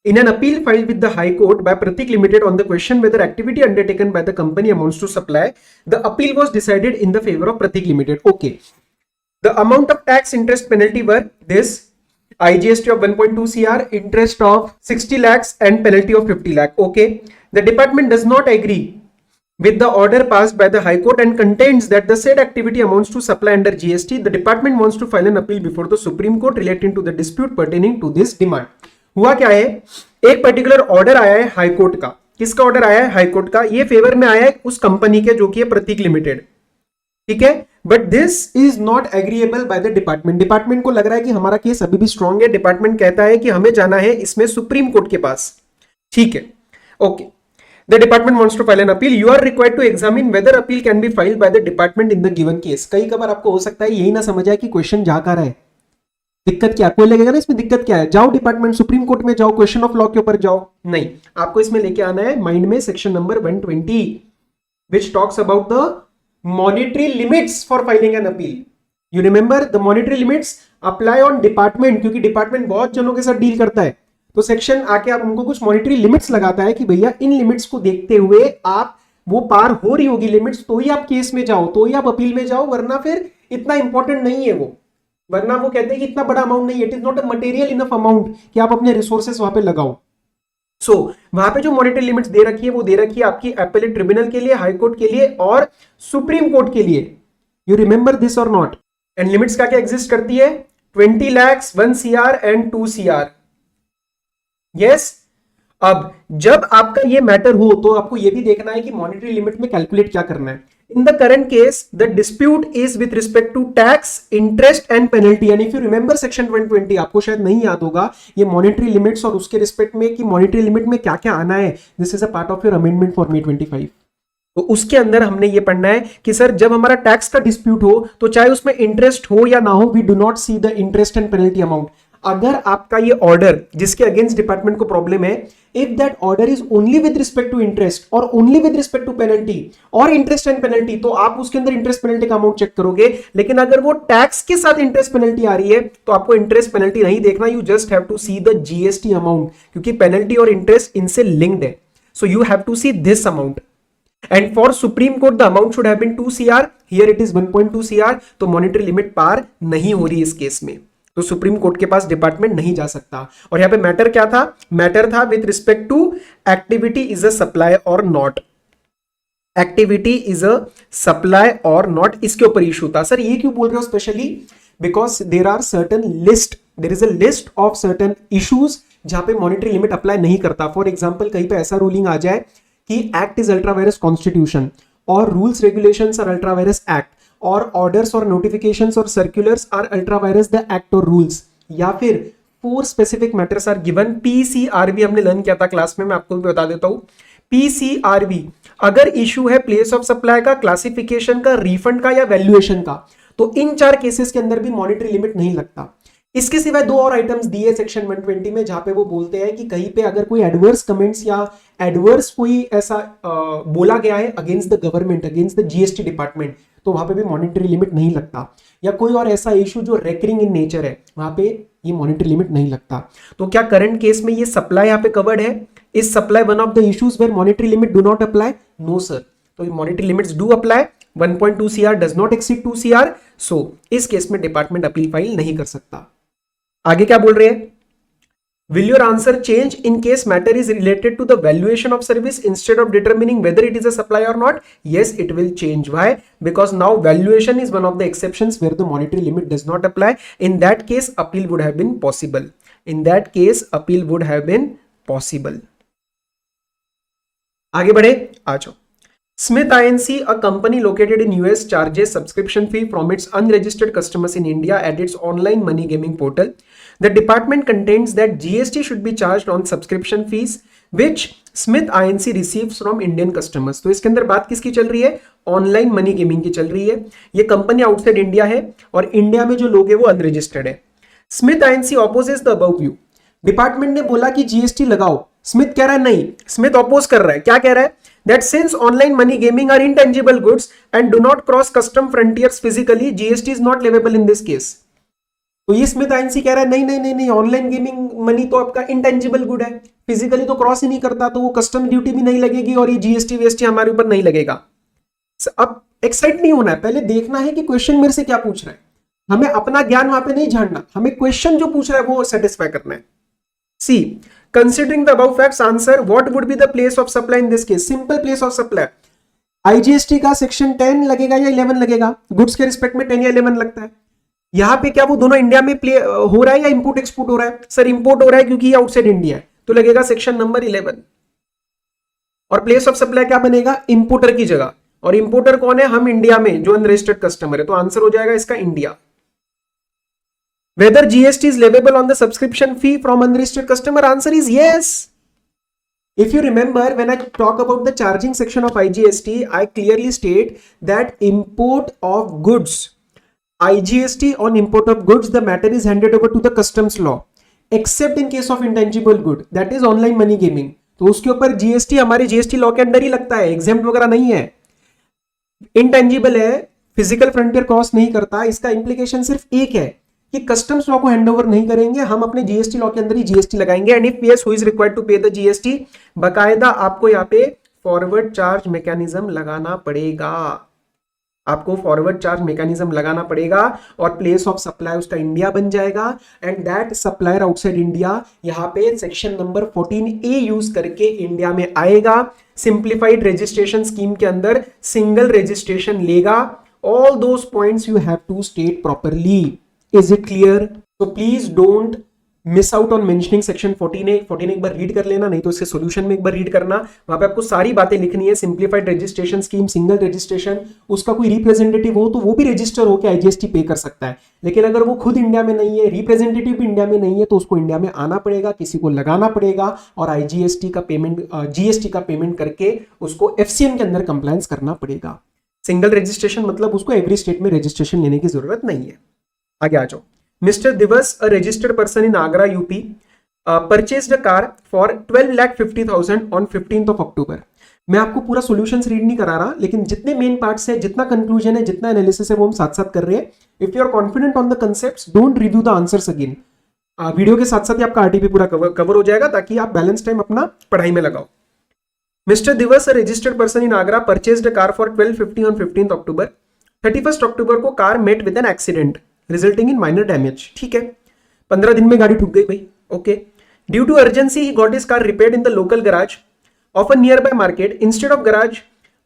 In an appeal filed with the High Court by Pratik Limited on the question whether activity undertaken by the company amounts to supply, the appeal was decided in the favor of Pratik Limited. Okay. The amount of tax, interest, penalty were this: IGST of 1.2 CR, interest of 60 lakhs and penalty of 50 lakh. Okay. The department does not agree with the order passed by the High Court and contends that the said activity amounts to supply under GST. The department wants to file an appeal before the Supreme Court relating to the dispute pertaining to this demand. हुआ क्या है? एक particular order आया है high court का। किसका order आया है? हाई कोर्ट का। ये फेवर में आया है उस कंपनी के जो कि है प्रतीक लिमिटेड। ठीक है, but this is not agreeable by the department. Department को लग रहा है कि हमारा केस अभी भी स्ट्रांग है, डिपार्टमेंट कहता है कि हमें जाना है इसमें सुप्रीम कोर्ट के पास। ठीक है, okay. The department wants to file an appeal. You are required to examine whether appeal can be filed by the department in the given case. कई बार आपको हो सकता है यही ना समझ आए कि क्वेश्चन जा कर है, दिक्कत क्या, कोई लगेगा ना इसमें दिक्कत क्या है, जाओ डिपार्टमेंट सुप्रीम कोर्ट में जाओ, क्वेश्चन ऑफ लॉ के ऊपर जाओ। नहीं, आपको इसमें लेके आना है माइंड में section number 120 which talks about the monetary limits for filing an appeal. You remember the monetary limits apply on department, क्योंकि डिपार्टमेंट बहुत जनों के साथ डील करता है, तो सेक्शन आके आप उनको कुछ मॉनिटरी लिमिट्स लगाता है कि भैया इन लिमिट्स को देखते हुए आप वो पार हो रही होगी लिमिट्स तो ही आप केस में जाओ, तो ही आप अपील में जाओ, वरना फिर इतना इंपॉर्टेंट नहीं है वो, वरना वो कहते हैं कि इतना बड़ा अमाउंट नहीं है, it is not a material enough amount कि आप अपने रिसोर्सेस वहां पे लगाओ। सो वहां पे जो मॉनिटरी लिमिट्स दे रखी है वो दे रखी है आपकी एपेलेट ट्रिब्यूनल के लिए, हाई कोर्ट के लिए और सुप्रीम कोर्ट के लिए। यू रिमेंबर दिस और नॉट? एंड लिमिट्स क्या क्या एग्जिस्ट करती है? 20 lakhs, 1 CR and 2 CR। Yes, अब जब आपका ये मैटर हो तो आपको ये भी देखना है कि मॉनिटरी लिमिट में कैलकुलेट क्या करना है। In the current case the dispute is with respect to tax, interest and penalty. And if you remember section 120, आपको शायद नहीं याद होगा ये मॉनिटरी लिमिट्स और उसके रिस्पेक्ट में कि मॉनिटरी लिमिट में क्या क्या आना है। This is a part of your amendment for May 25। तो उसके अंदर हमने ये पढ़ना है कि सर जब हमारा टैक्स का डिस्प्यूट हो तो चाहे उसमें इंटरेस्ट हो या ना हो, we do not see the interest and penalty amount. अगर आपका ये ऑर्डर जिसके अगेंस्ट डिपार्टमेंट को प्रॉब्लम है, if that order is only with respect to interest और only with respect to penalty और इंटरेस्ट एंड पेनल्टी, तो आप उसके अंदर इंटरेस्ट पेनल्टी का अमाउंट चेक करोगे। लेकिन अगर वो टैक्स के साथ इंटरेस्ट पेनल्टी आ रही है तो आपको इंटरेस्ट पेनल्टी नहीं देखना, you just have to see the GST amount, क्योंकि पेनल्टी और इंटरेस्ट इनसे लिंक्ड है। So you have to see this amount. And for supreme court the amount should have been 2 CR, here it is 1.2 CR। तो monetary limit पार नहीं हो रही इस केस में, तो सुप्रीम कोर्ट के पास डिपार्टमेंट नहीं जा सकता। और यहां पे मैटर क्या था? मैटर था with respect to activity is a supply और नॉट, एक्टिविटी इज अ सप्लाई और नॉट, इसके ऊपर इशू था। सर ये क्यों बोल रहे हो specially? Because there are certain list, there is a list of certain issues जहां पे मॉनिटरी लिमिट अप्लाई नहीं करता। फॉर एग्जाम्पल कहीं पे ऐसा रूलिंग आ जाए कि act is ultra vires constitution और rules regulations are ultra vires act और ऑर्डर्स और नोटिफिकेशंस और circulars are ultra vires the act और रूल्स, या फिर 4 स्पेसिफिक मैटर्स आर गिवन। पीसीआरवी हमने लर्न किया था क्लास में, मैं आपको भी बता देता हूं। पीसीआरवी अगर इशू है प्लेस ऑफ सप्लाई का, क्लासिफिकेशन का, रिफंड का या वैल्यूएशन का, तो इन 4 केसेस के अंदर भी मॉनिटरी लिमिट नहीं लगता। इसके सिवाय 2 और आइटम्स दिए सेक्शन 120 में, जहां पे वो बोलते हैं कि कहीं पे अगर कोई एडवर्स कमेंट्स या एडवर्स कोई ऐसा बोला गया है against the government, against the GST department, तो वहां पे भी मॉनिटरी लिमिट नहीं लगता। या कोई और ऐसा इशू जो रेकरिंग इन नेचर है, वहां पे ये मॉनिटरी लिमिट नहीं लगता। तो क्या करंट केस में ये सप्लाई यहाँ पे कवर्ड है? Is supply one of the issues where monetary limit do not apply? No sir. तो monetary limits do apply. 1.2 CR does not exceed 2 CR। So इस केस में डिपार्टमेंट अपील फाइल नहीं कर सकता। आगे क्या बोल रहे हैं? Will your answer change in case matter is related to the valuation of service instead of determining whether it is a supply or not? Yes, it will change. Why? Because now valuation is one of the exceptions where the monetary limit does not apply. In that case, appeal would have been possible. In that case, appeal would have been possible. आगे बढ़े, आ जाओ। Smith INC, a company located in US, charges subscription fee from its unregistered customers in India at its online money gaming portal. The department contends that GST should be charged on subscription fees which Smith INC receives from Indian customers. तो इसके अंदर बात किसकी चल रही है? Online money gaming की चल रही है। ये कंपनी आउटसाइड इंडिया है और इंडिया में जो लोग हैं वो अनरजिस्टर्ड है। Smith INC opposes the above view. Department ने बोला कि जीएसटी लगाओ, स्मिथ कह रहा है नहीं, स्मिथ ऑपोज कर रहा है। क्या कह रहा है? That since online money gaming are intangible goods and do not cross custom frontiers physically, GST is not leviable in this case. तो ये स्मिथ आईएनसी कह रहा है नहीं नहीं नहीं नहीं, ऑनलाइन गेमिंग मनी तो आपका इंटेंजिबल गुड है, फिजिकली तो क्रॉस ही नहीं करता, तो वो कस्टम ड्यूटी भी नहीं लगेगी और ये जीएसटी वीएसटी हमारे ऊपर नहीं लगेगा। अब एक्साइट नहीं होना है, पहले देखना है कि क्वेश्चन मेरे से क्या पूछ रहा है। हमें अपना ज्ञान वहां पे नहीं झाड़ना, हमें क्वेश्चन जो पूछ रहा है वो सेटिस्फाई करना है। सी, considering the above facts, answer what would be the place of supply in this case? Simple place of supply, IGST का सेक्शन 10 लगेगा या 11 लगेगा? गुड्स के रिस्पेक्ट में 10 या 11 लगता है। यहां पे क्या वो दोनों इंडिया में प्ले हो रहा है या इंपोर्ट एक्सपोर्ट हो रहा है? सर इंपोर्ट हो रहा है क्योंकि ये आउटसाइड इंडिया है, तो लगेगा सेक्शन नंबर 11। और प्लेस ऑफ सप्लाई क्या बनेगा? इंपोर्टर की जगह। और इंपोर्टर कौन है? हम इंडिया में जो अनरजिस्टर्ड कस्टमर है, तो आंसर हो जाएगा इसका India. Whether GST is leviable on the subscription fee from unregistered customer? Answer is yes. If you remember, when I talk about the charging section of IGST, I clearly state that import of goods, IGST on import of goods, the matter is handed over to the customs law, except in case of intangible good, that is online money gaming. तो उसके ऊपर GST हमारे GST law के अंदर ही लगता है, exempt वगैरह नहीं है। इंटेंजिबल है, फिजिकल फ्रंटियर क्रॉस नहीं करता। इसका इंप्लीकेशन सिर्फ एक है कि कस्टम्स लॉ को हैंडओवर नहीं करेंगे, हम अपने जीएसटी लॉ के अंदर ही जीएसटी लगाएंगे। And if yes, who is required to pay the GST? बकायदा आपको यहाँ पे फॉरवर्ड चार्ज मैकेनिज्म लगाना पड़ेगा, आपको फॉरवर्ड चार्ज मैकेनिज्म लगाना पड़ेगा, और प्लेस ऑफ सप्लाई उसका इंडिया बन जाएगा। And that supplier outside India यहाँ पे सेक्शन नंबर 14A यूज करके इंडिया में आएगा। सिंप्लीफाइड रजिस्ट्रेशन स्कीम के अंदर सिंगल रजिस्ट्रेशन लेगा। All those points you have to state properly. Is it clear? So please don't miss out on mentioning section 14A। 14A एक बार read कर लेना, नहीं तो इसके सॉल्यूशन में एक बार रीड करना। वहां पे आपको सारी बातें लिखनी है। Simplified registration scheme, single registration, उसका कोई रिप्रेजेंटेटिव हो तो वो भी रजिस्टर होकर आईजीएसटी पे कर सकता है। लेकिन अगर वो खुद इंडिया में नहीं है, रिप्रेजेंटेटिव भी इंडिया में नहीं है, तो उसको इंडिया में आना पड़ेगा, किसी को लगाना पड़ेगा, और आईजीएसटी का पेमेंट, जीएसटी का पेमेंट करके उसको एफसीएम के अंदर कंप्लायंस करना पड़ेगा। सिंगल रजिस्ट्रेशन मतलब उसको एवरी स्टेट में रजिस्ट्रेशन लेने की जरूरत नहीं है। आगे आ जाओ। Mister Divas, a registered person in Agra UP, purchased a car for 12,50,000 on 15th of October। मैं आपको पूरा सॉल्यूशंस रीड नहीं करा रहा, लेकिन जितने मेन पार्ट्स है, जितना कंक्लूजन है, जितना एनालिसिस है, वो हम साथ साथ कर रहे हैं। If you are confident on the concepts, don't review the answers again. Video के साथ साथ ही आपका आरटीपी पूरा कवर हो जाएगा, ताकि आप बैलेंस टाइम अपना पढ़ाई में लगाओ। Mister Divas, a registered person in Agra, purchased a car for 1250 on 15th October। 31st October को car met with an accident resulting in minor damage. ठीक है, 15 दिन में गाड़ी ठुक गई भाई। Okay. Due to urgency he got his car repaired in the local garage of a nearby market instead of garage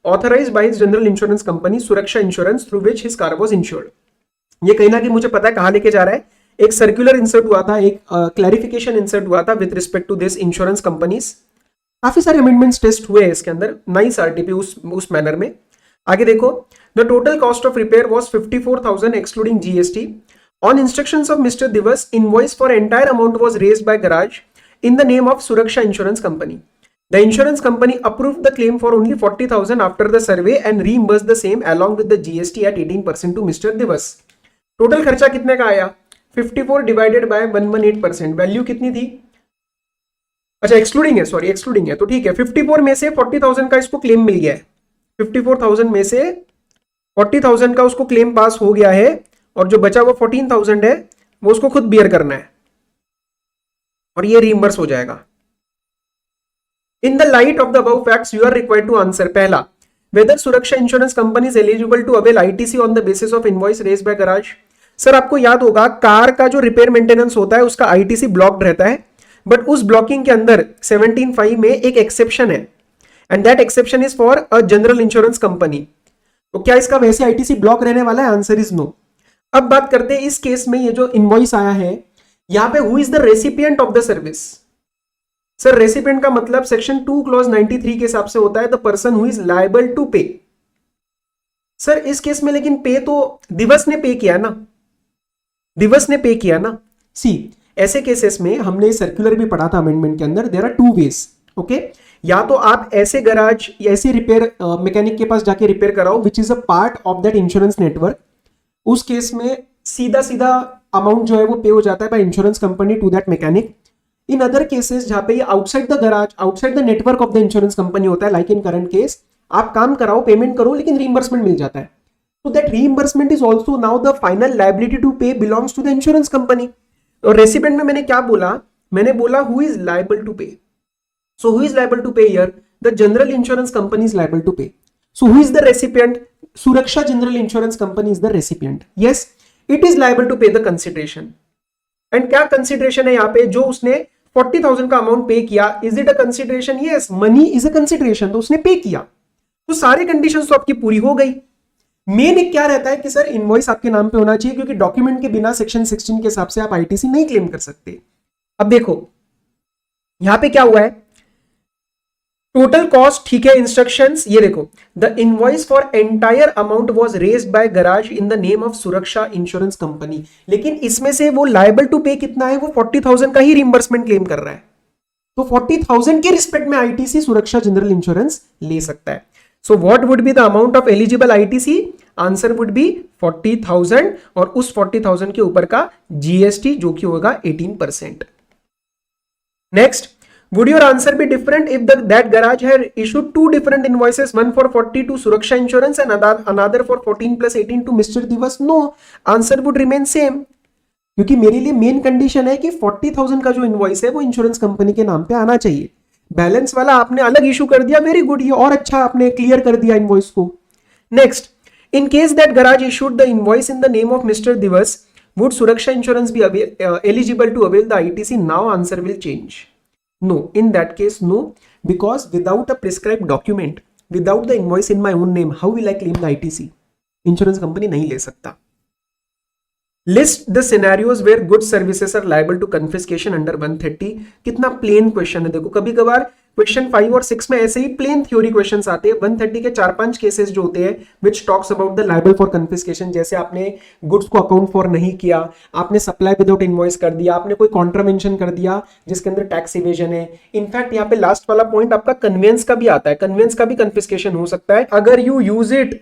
authorised by his general insurance company Suraksha insurance, through which his car was insured. ये कहीं ना कहीं मुझे पता है कहां लेके जा रहा है। एक सर्कुलर इंसर्ट हुआ था, एक क्लैरिफिकेशन इंसर्ट हुआ था with respect to this insurance companies. काफी सारे अमेंडमेंट्स टेस्ट हुए हैं इसके अंदर, नाइस आरटीपी उस मैनर में। आगे देखो। The total cost of repair was 54,000 excluding GST. On instructions of Mr. Divas, invoice for entire amount was raised by garage in the name of Suraksha Insurance Company. The insurance company approved the claim for only 40,000 after the survey and reimbursed the same along with the GST at 18% to Mr. Divas. Total खर्चा कितने का आया? 54 divided by 118%. Value कितनी थी? अच्छा excluding है, sorry excluding है, तो ठीक है। 54 में से 40,000 का इसको क्लेम मिल गया है। 54,000 में से 40,000 का उसको क्लेम पास हो गया है, और जो बचा हुआ 14,000 है वो उसको खुद बियर करना है, और ये रीइंबर्स हो जाएगा। In the light of the above facts you are required to answer. पहला, whether Suraksha insurance company is eligible to avail ITC on the basis of invoice raised by garage. Sir आपको याद होगा, कार का जो repair maintenance होता है उसका ITC blocked रहता है, बट उस ब्लॉकिंग के अंदर 17(5) में एक एक्सेप्शन है, and that exception is for a general insurance company. तो क्या इसका वैसे आईटीसी ब्लॉक रहने वाला है? Answer is no. अब बात करते हैं इस केस में, ये जो इनवॉइस आया है यहां पे, who is the recipient of the service. Sir recipient का मतलब सेक्शन 2 क्लॉज 93 के हिसाब से होता है the person who is liable to pay. Sir इस केस में लेकिन पे तो दिवस ने पे किया ना, दिवस ने पे किया ना। सी ऐसे केसेस में हमने सर्कुलर भी पढ़ा था अमेंडमेंट के अंदर, देयर आर 2 वेज। ओके, या तो आप ऐसे गैराज या ऐसे रिपेयर मैकेनिक के पास जाके रिपेयर कराओ which is a part of that insurance network. उस केस में सीधा सीधा अमाउंट जो है वो पे हो जाता है by insurance company to that mechanic. In other cases जहां पे ये outside the garage, outside the network of the insurance company होता है, लाइक इन करंट केस, आप काम कराओ, पेमेंट करो, लेकिन रीइंबर्समेंट मिल जाता है। तो that reimbursement is also now the final liability to pay belongs to the insurance company. और रेसिपिएंट में मैंने क्या बोला? मैंने बोला who is liable to pay. So who is liable to pay here? The general insurance company is liable to pay. So who is the recipient? Suraksha General Insurance Company is the recipient. Yes, it is liable to pay the consideration. And क्या consideration है यहाँ पे? जो उसने 40,000 का amount पे किया, is it a consideration? Yes, money is a consideration. तो उसने पे किया, तो सारे कंडीशंस तो आपकी पूरी हो गई। मेन एक क्या रहता है कि सर इनवॉइस आपके नाम पे होना चाहिए, क्योंकि डॉक्यूमेंट के बिना सेक्शन 16 के हिसाब से आप आईटीसी नहीं क्लेम कर सकते। अब देखो यहां पे क्या हुआ है, टोटल कॉस्ट, ठीक है, इंस्ट्रक्शंस, ये देखो, the invoice for entire amount was raised bye garage in the name of सुरक्षा इंश्योरेंस कंपनी, लेकिन इसमें से वो लायबल टू पे कितना है, वो 40,000 का ही रिइंबर्समेंट क्लेम कर रहा है, तो 40,000 के रिस्पेक्ट में आईटीसी सुरक्षा जनरल इंश्योरेंस ले सकता है। So what would be the amount of eligible ITC, answer would B 40,000 और उस 40,000 के ऊपर का जीएसटी जो कि होगा 18%। Next, would your answer be different if that garage had issued two different invoices, one for 40 to Suraksha Insurance and another for 14 plus 18 to Mr. Divas? No, answer would remain same, क्योंकि मेरे लिए main condition है कि 40,000 का जो invoice है वो insurance company के नाम पे आना चाहिए। बैलेंस वाला आपने अलग इशू कर दिया, वेरी गुड, ये और अच्छा आपने क्लियर कर दिया इनवॉइस को। Next, in case that garage issued the invoice in the name of mister Divas, would Suraksha insurance be eligible to avail the ITC? Now answer will change. No, in that case, no, because without a prescribed document, without the invoice in my own name, how will I claim the ITC? Insurance company नहीं ले सकता। List the scenarios where goods services are liable to confiscation under 130। कितना plane question है, देखो कभी कभार question 5 और 6 में ऐसे ही प्लेन थ्योरी क्वेश्चंस आते हैं। 130 के 4-5 केसेस जो होते हैं which talks about the liable for confiscation, जैसे आपने गुड्स को अकाउंट फॉर नहीं किया, आपने सप्लाई विदाउट इनवॉइस कर दिया, आपने कोई कॉन्ट्रावेंशन कर दिया जिसके अंदर टैक्स इवेजन है। इनफैक्ट यहाँ पे लास्ट वाला पॉइंट आपका कन्वेंस का भी आता है, कन्वेंस का भी कन्फिस्केशन हो सकता है अगर you use it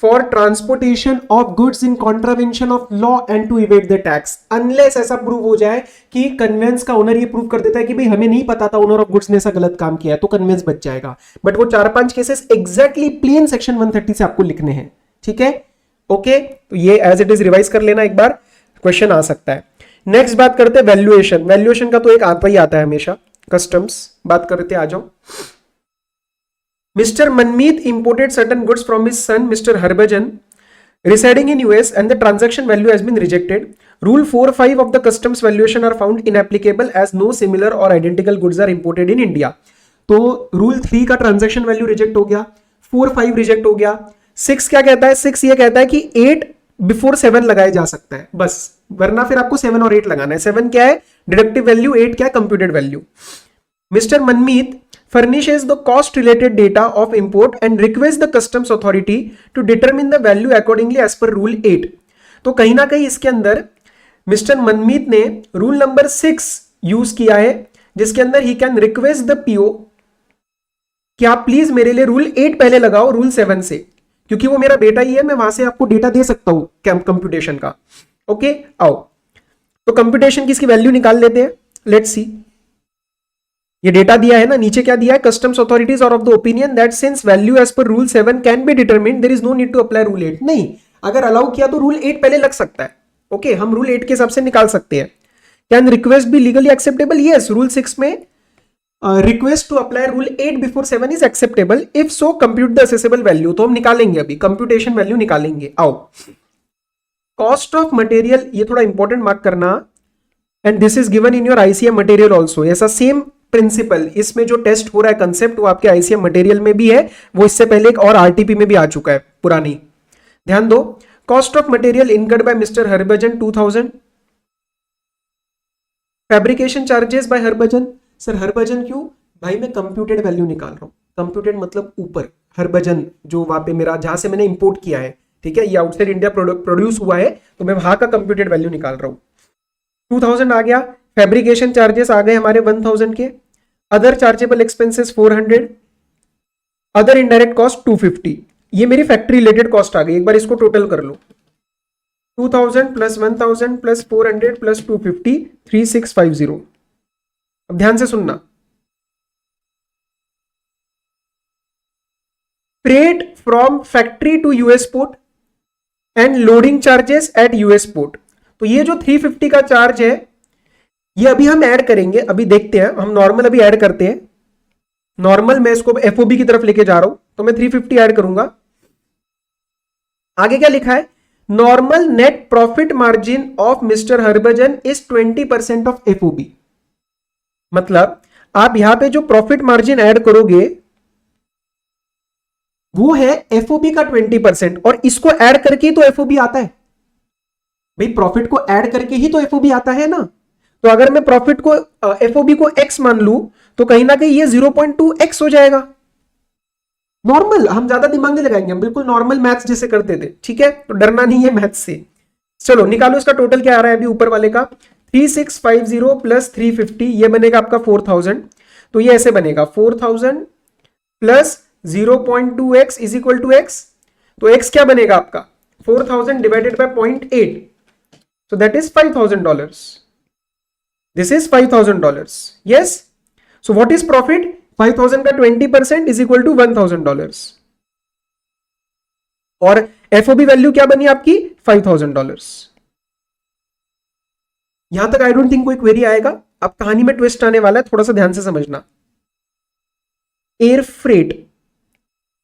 for transportation of goods in contravention of law and to evade the tax, unless ऐसा प्रूव हो जाए कि कन्वेंस का ओनर ये प्रूव कर देता है कि भाई हमें नहीं पता था ओनर ऑफ गुड्स ने ऐसा गलत काम किया है, तो कन्वेंस बच जाएगा। बट वो 4-5 केसेस एग्जैक्टली प्लेन सेक्शन 130 से आपको लिखने हैं, ठीक है, ओके। तो ये एज इट इज रिवाइज कर लेना, एक बार क्वेश्चन आ सकता है। नेक्स्ट बात करते हैं वैल्यूएशन। वैल्यूएशन का तो एक आता ही आता है हमेशा, कस्टम्स बात करते, आ जाओ। Mr. Manmeet imported certain goods from his son, Mr. Harbhajan, residing in US, and the transaction value has been rejected. Rule 4-5 of the customs valuation are found inapplicable as no similar or identical goods are imported in India. तो rule 3 का transaction value reject हो गया, 4-5 reject हो गया। 6 क्या कहता है? 6 ये कहता है कि 8 बिफोर 7 लगाया जा सकता है बस, वरना फिर आपको 7 और 8 लगाना है। 7 क्या है? डिडक्टिव वैल्यू, 8 क्या है? Computed value. Mister Manmeet furnishes the cost related data of import and requests the customs authority to determine the value accordingly as per rule 8। तो कहीं ना कहीं इसके अंदर मिस्टर मनमीत ने रूल नंबर 6 यूज किया है, जिसके अंदर he can request the PO कि आप प्लीज मेरे लिए रूल 8 पहले लगाओ रूल 7 से, क्योंकि वो मेरा बेटा ही है, मैं वहां से आपको डेटा दे सकता हूं कंप्यूटेशन का। ओके, आओ तो कंप्यूटेशन की इसकी वैल्यू निकाल लेते हैं। लेट्स सी, ये डेटा दिया है ना, नीचे क्या दिया है? Customs authorities are of the opinion that since value as per rule 7 can be determined there is no need to apply rule 8। नहीं, अगर अलाउ किया तो रूल 8 पहले लग सकता है। ओके, हम रूल 8 के हिसाब से निकाल सकते हैं। Can request be legally acceptable? Yes, rule 6 में request to apply rule 8 before 7 is acceptable if so compute the assessable value. तो हम निकालेंगे, अभी कंप्यूटेशन वैल्यू निकालेंगे। आओ, कॉस्ट ऑफ मटेरियल, ये थोड़ा इंपॉर्टेंट मार्क करना, and this is given in your ICM material also. ऐसा सेम प्रिंसिपल इसमें जो टेस्ट हो रहा है कंसेप्ट, वो आपके आईसीएम मटेरियल में भी है, वो इससे पहले एक और आरटीपी में भी आ चुका है, पुरानी। ध्यान दो, cost of material incurred by mister Harbhajan 2000, fabrication charges by Harbhajan. Sir Harbhajan क्यों? भाई मैं कंप्यूटेड वैल्यू निकाल रहा हूं। कंप्यूटेड मतलब ऊपर, हरभजन जो वहां पे मेरा जहां से मैंने इंपोर्ट किया है, ठीक है, ये आउटसाइड इंडिया प्रोड्यूस हुआ है, तो मैं वहां का कंप्यूटेड वैल्यू निकाल रहा हूं। 2000 आ गया, फैब्रिकेशन चार्जेस आ गए हमारे 1000 के, other chargeable expenses 400, other indirect cost 250। ये मेरी फैक्ट्री रिलेटेड कॉस्ट आ गई। एक बार इसको टोटल कर लो, 2000 प्लस 1000 प्लस 400 प्लस 250, 3650। अब ध्यान से सुनना, freight from factory to US port and loading charges at US port. तो ये जो 350 का चार्ज है, ये अभी हम ऐड करेंगे, अभी देखते हैं, हम नॉर्मल अभी ऐड करते हैं। नॉर्मल मैं इसको एफओबी की तरफ लेके जा रहा हूं, तो मैं 350 ऐड करूंगा। आगे क्या लिखा है? Normal net profit margin of mister Harbhajan is 20% of FOB. मतलब आप यहां पे जो प्रॉफिट मार्जिन ऐड करोगे वो है एफओबी का 20%, और इसको ऐड करके तो एफओबी आता है भाई, प्रॉफिट को ऐड करके ही तो एफओबी आता है ना। तो अगर मैं प्रॉफिट को एफओबी को x मान लू, तो कहीं ना कहीं ये 0.2x हो जाएगा। नॉर्मल, हम ज्यादा दिमाग नहीं लगाएंगे, हम बिल्कुल नॉर्मल मैथ्स जैसे करते थे, ठीक है, तो डरना नहीं है मैथ्स से। चलो निकालो इसका टोटल क्या आ रहा है अभी ऊपर वाले का, 3650 प्लस 350, ये बनेगा आपका 4000। तो ये ऐसे बनेगा 4000 plus 0.2x is equal to x. तो x क्या बनेगा आपका 4000 divided by 0.8, so that is $5,000. This is $5,000. Yes. So what is profit? 5,000 का 20% is equal to $1,000. और FOB वैल्यू क्या बनी आपकी $5,000। यहां तक आई डोंट थिंक कोई क्वेरी आएगा। अब कहानी में ट्विस्ट आने वाला है, थोड़ा सा ध्यान से समझना। एयर फ्रेट,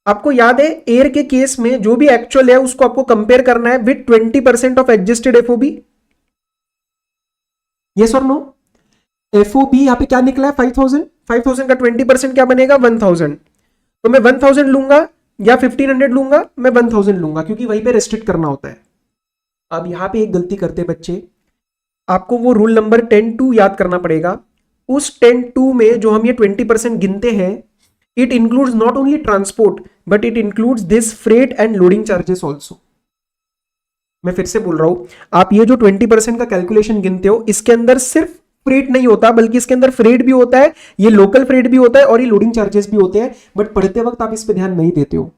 आपको याद है एयर के केस में जो भी एक्चुअल है उसको आपको कंपेयर करना है with 20% of adjusted FOB। Yes और नो? FOB यहां पे क्या निकला है 5,000, 5,000 का 20% क्या बनेगा 1,000। तो मैं 1,000 लूंगा या 1,500 लूंगा, मैं 1,000 लूंगा क्योंकि वहीं पे रेस्ट्रिक्ट करना होता है। अब यहां पे एक गलती करते बच्चे, आपको वो रूल नंबर 10(2) याद करना पड़ेगा। उस 10(2) में जो हम ये 20% गिनते हैं, it includes not only transport but it includes this freight and loading charges also. मैं फिर से बोल रहा हूं, आप ये जो 20% का कैलकुलेशन गिनते हो, इसके अंदर सिर्फ फ्रेट नहीं होता बल्कि इसके अंदर फ्रेट भी होता है, ये लोकल फ्रेट भी होता है और ये लोडिंग चार्जेस भी होते हैं, बट पढ़ते वक्त आप इस पे ध्यान नहीं देते हो।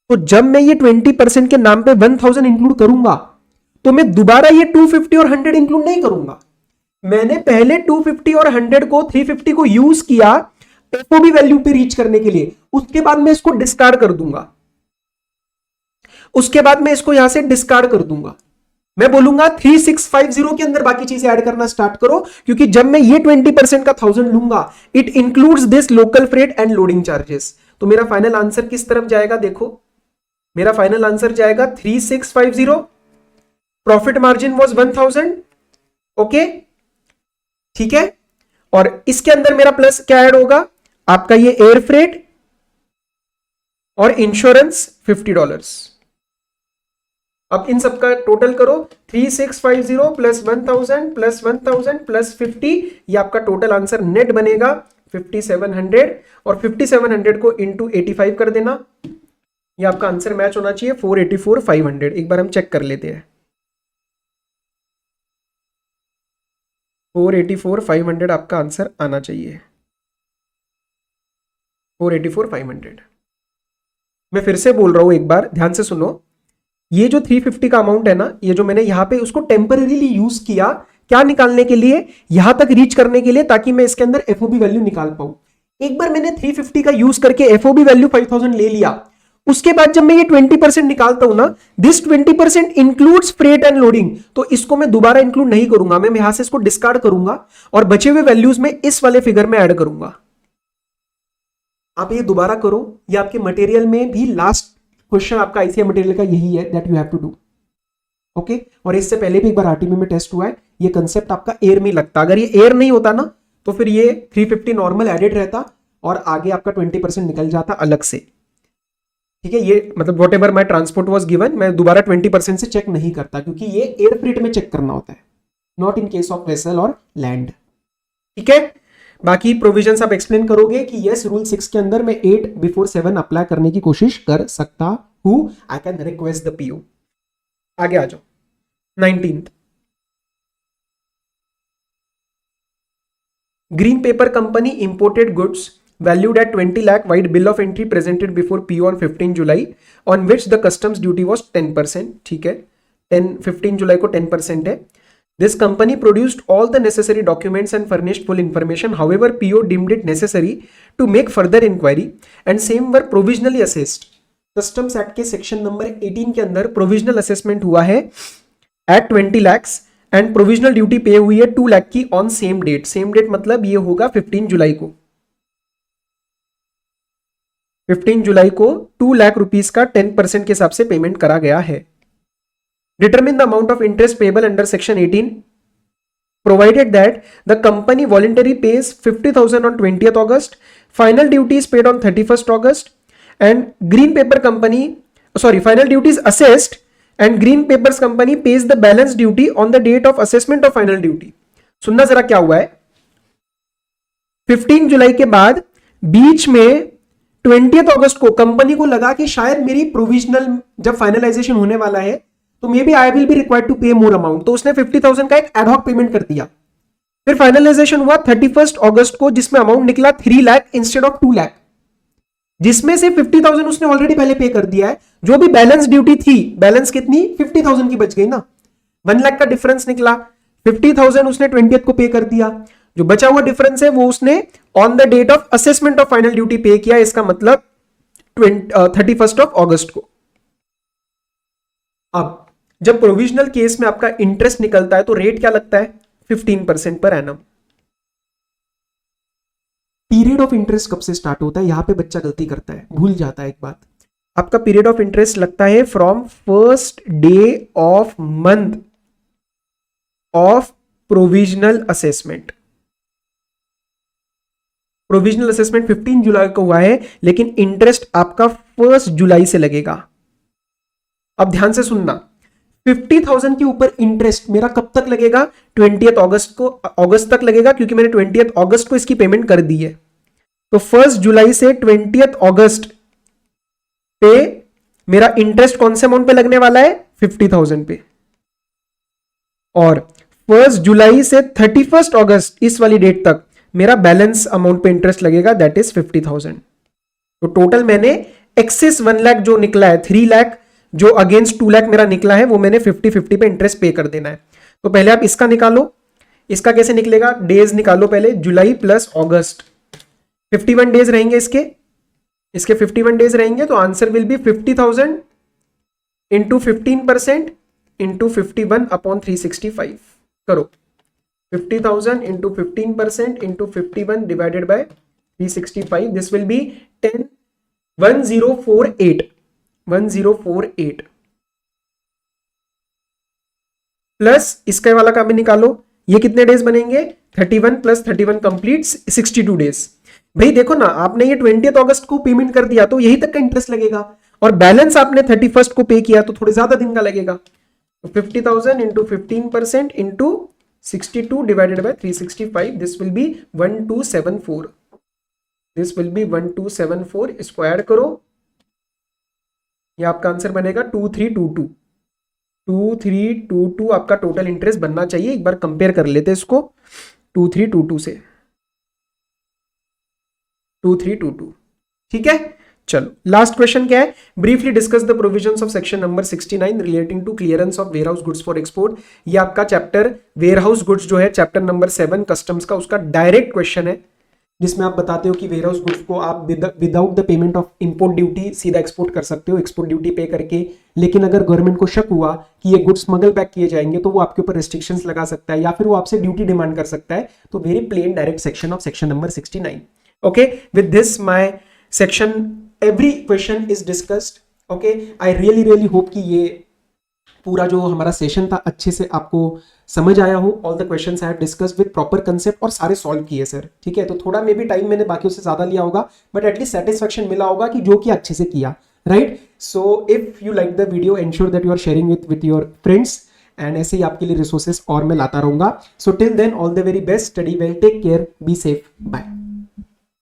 तो जब मैं ये 20% के नाम पे 1,000 इंक्लूड करूंगा तो मैं दोबारा ये 250 और 100 इंक्लूड नहीं करूंगा। मैंने पहले 250 और 100 को 350 को यूज किया FOB वैल्यू पे रीच करने के लिए, उसके बाद मैं इसको डिस्कार्ड कर दूंगा, उसके बाद मैं इसको यहां से डिस्कार्ड कर दूंगा। मैं बोलूंगा 3650 के अंदर बाकी चीजें ऐड करना स्टार्ट करो, क्योंकि जब मैं ये 20% का 1000 लूंगा it includes this local freight and loading charges. तो मेरा फाइनल आंसर किस तरफ जाएगा, देखो मेरा फाइनल आंसर जाएगा 3650, प्रॉफिट मार्जिन वाज 1000। ओके ठीक है, और इसके अंदर मेरा प्लस क्या ऐड होगा, आपका ये एयर फ्रेट और इंश्योरेंस $50। अब इन सबका टोटल करो, 3650 प्लस 1000 प्लस 1000 प्लस 50, ये आपका टोटल आंसर नेट बनेगा 5700, और 5700 को इंटू 85 कर देना, ये आपका आंसर मैच होना चाहिए 484,500। एक बार हम चेक कर लेते हैं, 484,500 आपका आंसर आना चाहिए, 484,500। मैं फिर से बोल रहा हूं, एक बार ध्यान से सुनो। ये जो 350 का अमाउंट है ना, ये जो मैंने यहां पे उसको टेम्परेरीली यूज किया, क्या निकालने के लिए, यहां तक रीच करने के लिए, ताकि मैं इसके अंदर FOB वैल्यू निकाल पाऊं। एक बार मैंने 350 का यूज करके FOB वैल्यू 5,000 ले लिया, उसके बाद जब मैं ये 20% निकालता हूं ना, this 20% includes freight and loading, तो इसको मैं दोबारा इंक्लूड नहीं करूंगा, मैं यहां से इसको डिस्कार्ड करूंगा और बचे हुए वैल्यूज में इस वाले फिगर में ऐड करूंगा। आप ये दोबारा करो, ये आपके मटेरियल में भी लास्ट क्वेश्चन आपका ICA मटेरियल का यही है, that you have to do. Okay, और इससे पहले भी एक बार RTP में टेस्ट हुआ है, ये कंसेप्ट आपका एयर में लगता, अगर ये एयर नहीं होता ना तो फिर ये 350 नॉर्मल एडेड रहता और आगे आपका 20% निकल जाता अलग से। ठीक है, ये मतलब what ever my transport was given, मैं दोबारा 20% से चेक नहीं करता, क्योंकि ये एयर फ्रेट में चेक करना होता है, not in case of vessel और लैंड। ठीक है, बाकी प्रोविजंस आप एक्सप्लेन करोगे कि यस रूल 6 के अंदर मैं 8 बिफोर 7 अप्लाई करने की कोशिश कर सकता हूं, I can request the PO। आगे आ जाओ, 19th, green pepper company imported goods valued at 20 lakh white bill of entry presented before PO on 15 July on which the customs duty was 10%। ठीक है, 15 जुलाई को 10% है। This company produced all the necessary documents and furnished full information. However, PO deemed it necessary to make further inquiry and same were provisionally assessed. Customs Act के section number 18 के अंदर provisional assessment हुआ है at 20 lakhs and provisional duty pay हुई है 2 लाख की on same date. Same date मतलब ये होगा 15 जुलाई को। 15 जुलाई को 2 लाख रुपीस का 10% के हिसाब से पेमेंट करा गया है। Determine the amount of interest payable under section 18 provided that the company voluntarily pays 50,000 on 20th August, final duty is paid on 31st August and green paper company final duty is assessed and green papers company pays the balance duty on the date of assessment of final duty। सुनना जरा क्या हुआ है, 15 जुलाई के बाद बीच में 20 अगस्त को company को लगा कि शायद मेरी प्रोविजनल जब फाइनलाइजेशन होने वाला है तो maybe I will be required to pay more amount, तो उसने 50,000 का एक एडहॉक पेमेंट कर दिया। फिर फाइनलाइजेशन हुआ 31 अगस्त को, जिसमें अमाउंट निकला 3 लाख इंस्टेड ऑफ 2 लाख, जिसमें से 50,000 उसने ऑलरेडी पहले पे कर दिया है। जो भी बैलेंस ड्यूटी थी, बैलेंस कितनी 50,000 की बच गई ना, 1 लाख का डिफरेंस निकला, 50,000 उसने 20th को पे कर दिया। जो बचा हुआ डिफरेंस है वो उसने on the date of assessment of final duty pay किया, इसका मतलब 31 अगस्त को। अब जब प्रोविजनल केस में आपका इंटरेस्ट निकलता है तो रेट क्या लगता है 15% per annum. Period of interest कब से स्टार्ट होता है, यहां पे बच्चा गलती करता है, भूल जाता है एक बात। आपका पीरियड ऑफ इंटरेस्ट लगता है from first day of month of provisional assessment. Provisional assessment 15 जुलाई को हुआ है, लेकिन इंटरेस्ट आपका 1 जुलाई से लगेगा। अब ध्यान से सुनना, 50,000 के ऊपर इंटरेस्ट मेरा कब तक लगेगा 20 अगस्त तक लगेगा, क्योंकि मैंने 20 अगस्त को इसकी पेमेंट कर दी है। तो 1 जुलाई से 20 अगस्त पे मेरा इंटरेस्ट कौन से अमाउंट पे लगने वाला है 50,000 पे, और 1 जुलाई से 31 अगस्त इस वाली डेट तक मेरा बैलेंस अमाउंट पे इंटरेस्ट लगेगा, दैट इज 50,000। तो टोटल मैंने एक्सेस 1 लाख जो निकला है, 3 लाख जो अगेंस्ट 2 लाख मेरा निकला है, वो मैंने 50-50 पे इंटरेस्ट पे कर देना है। तो पहले आप इसका निकालो, इसका कैसे निकलेगा, डेज निकालो पहले, जुलाई प्लस अगस्त, 51 डेज रहेंगे इसके 51 डेज रहेंगे, तो answer will be 50,000 into 15% into 51 upon 365 करो, 50,000 into 15% into 51 divided by 365, this will be 1048 plus इसका वाला का भी निकालो, ये कितने डेज बनेंगे 31 प्लस 31 कंप्लीट 62 डेज। भाई देखो ना, आपने ये 20 अगस्त को पेमेंट कर दिया तो यही तक का इंटरेस्ट लगेगा, और बैलेंस आपने 31 को पे किया तो थोड़े ज्यादा दिन का लगेगा। तो 50,000 into 15% into 62 divided by 365, this will be 1274, this will be 1274, square करो, ये आपका आंसर बनेगा 2322 आपका टोटल इंटरेस्ट बनना चाहिए। एक बार कंपेयर कर लेते हैं इसको 2322 से, 2322, ठीक है। चलो लास्ट क्वेश्चन क्या है, briefly discuss the provisions of section number 69 relating to clearance of warehouse goods for export. ये आपका चैप्टर वेयर हाउस गुड्स जो है चैप्टर नंबर 7 कस्टम्स का, उसका डायरेक्ट क्वेश्चन है, जिसमें आप बताते हो कि वेयर हाउस गुड्स को आप without the payment of import duty सीधा एक्सपोर्ट कर सकते हो, एक्सपोर्ट ड्यूटी पे करके। लेकिन अगर गवर्नमेंट को शक हुआ कि ये गुड्स स्मगल बैक किए जाएंगे तो वो आपके ऊपर रिस्ट्रिक्शंस लगा सकता है, या फिर वो आपसे ड्यूटी डिमांड कर सकता है। तो very plain direct section of section number 69। Okay, with this my section every question is discussed. Okay, I really hope कि ये पूरा जो हमारा सेशन था अच्छे से आपको समझ आया हो। All the questions I have discussed with proper concept और सारे सॉल्व किए सर, ठीक है। तो थोड़ा मे बी टाइम मैंने बाकियों से ज्यादा लिया होगा, बट एटलीस्ट सेटिस्फेक्शन मिला होगा कि जो कि अच्छे से किया, right. So if you like the video ensure that you are sharing with your friends, and ऐसे ही आपके लिए रिसोर्सेस और मैं लाता रहूंगा। So till then all the very best, study well, take care, be safe, bye.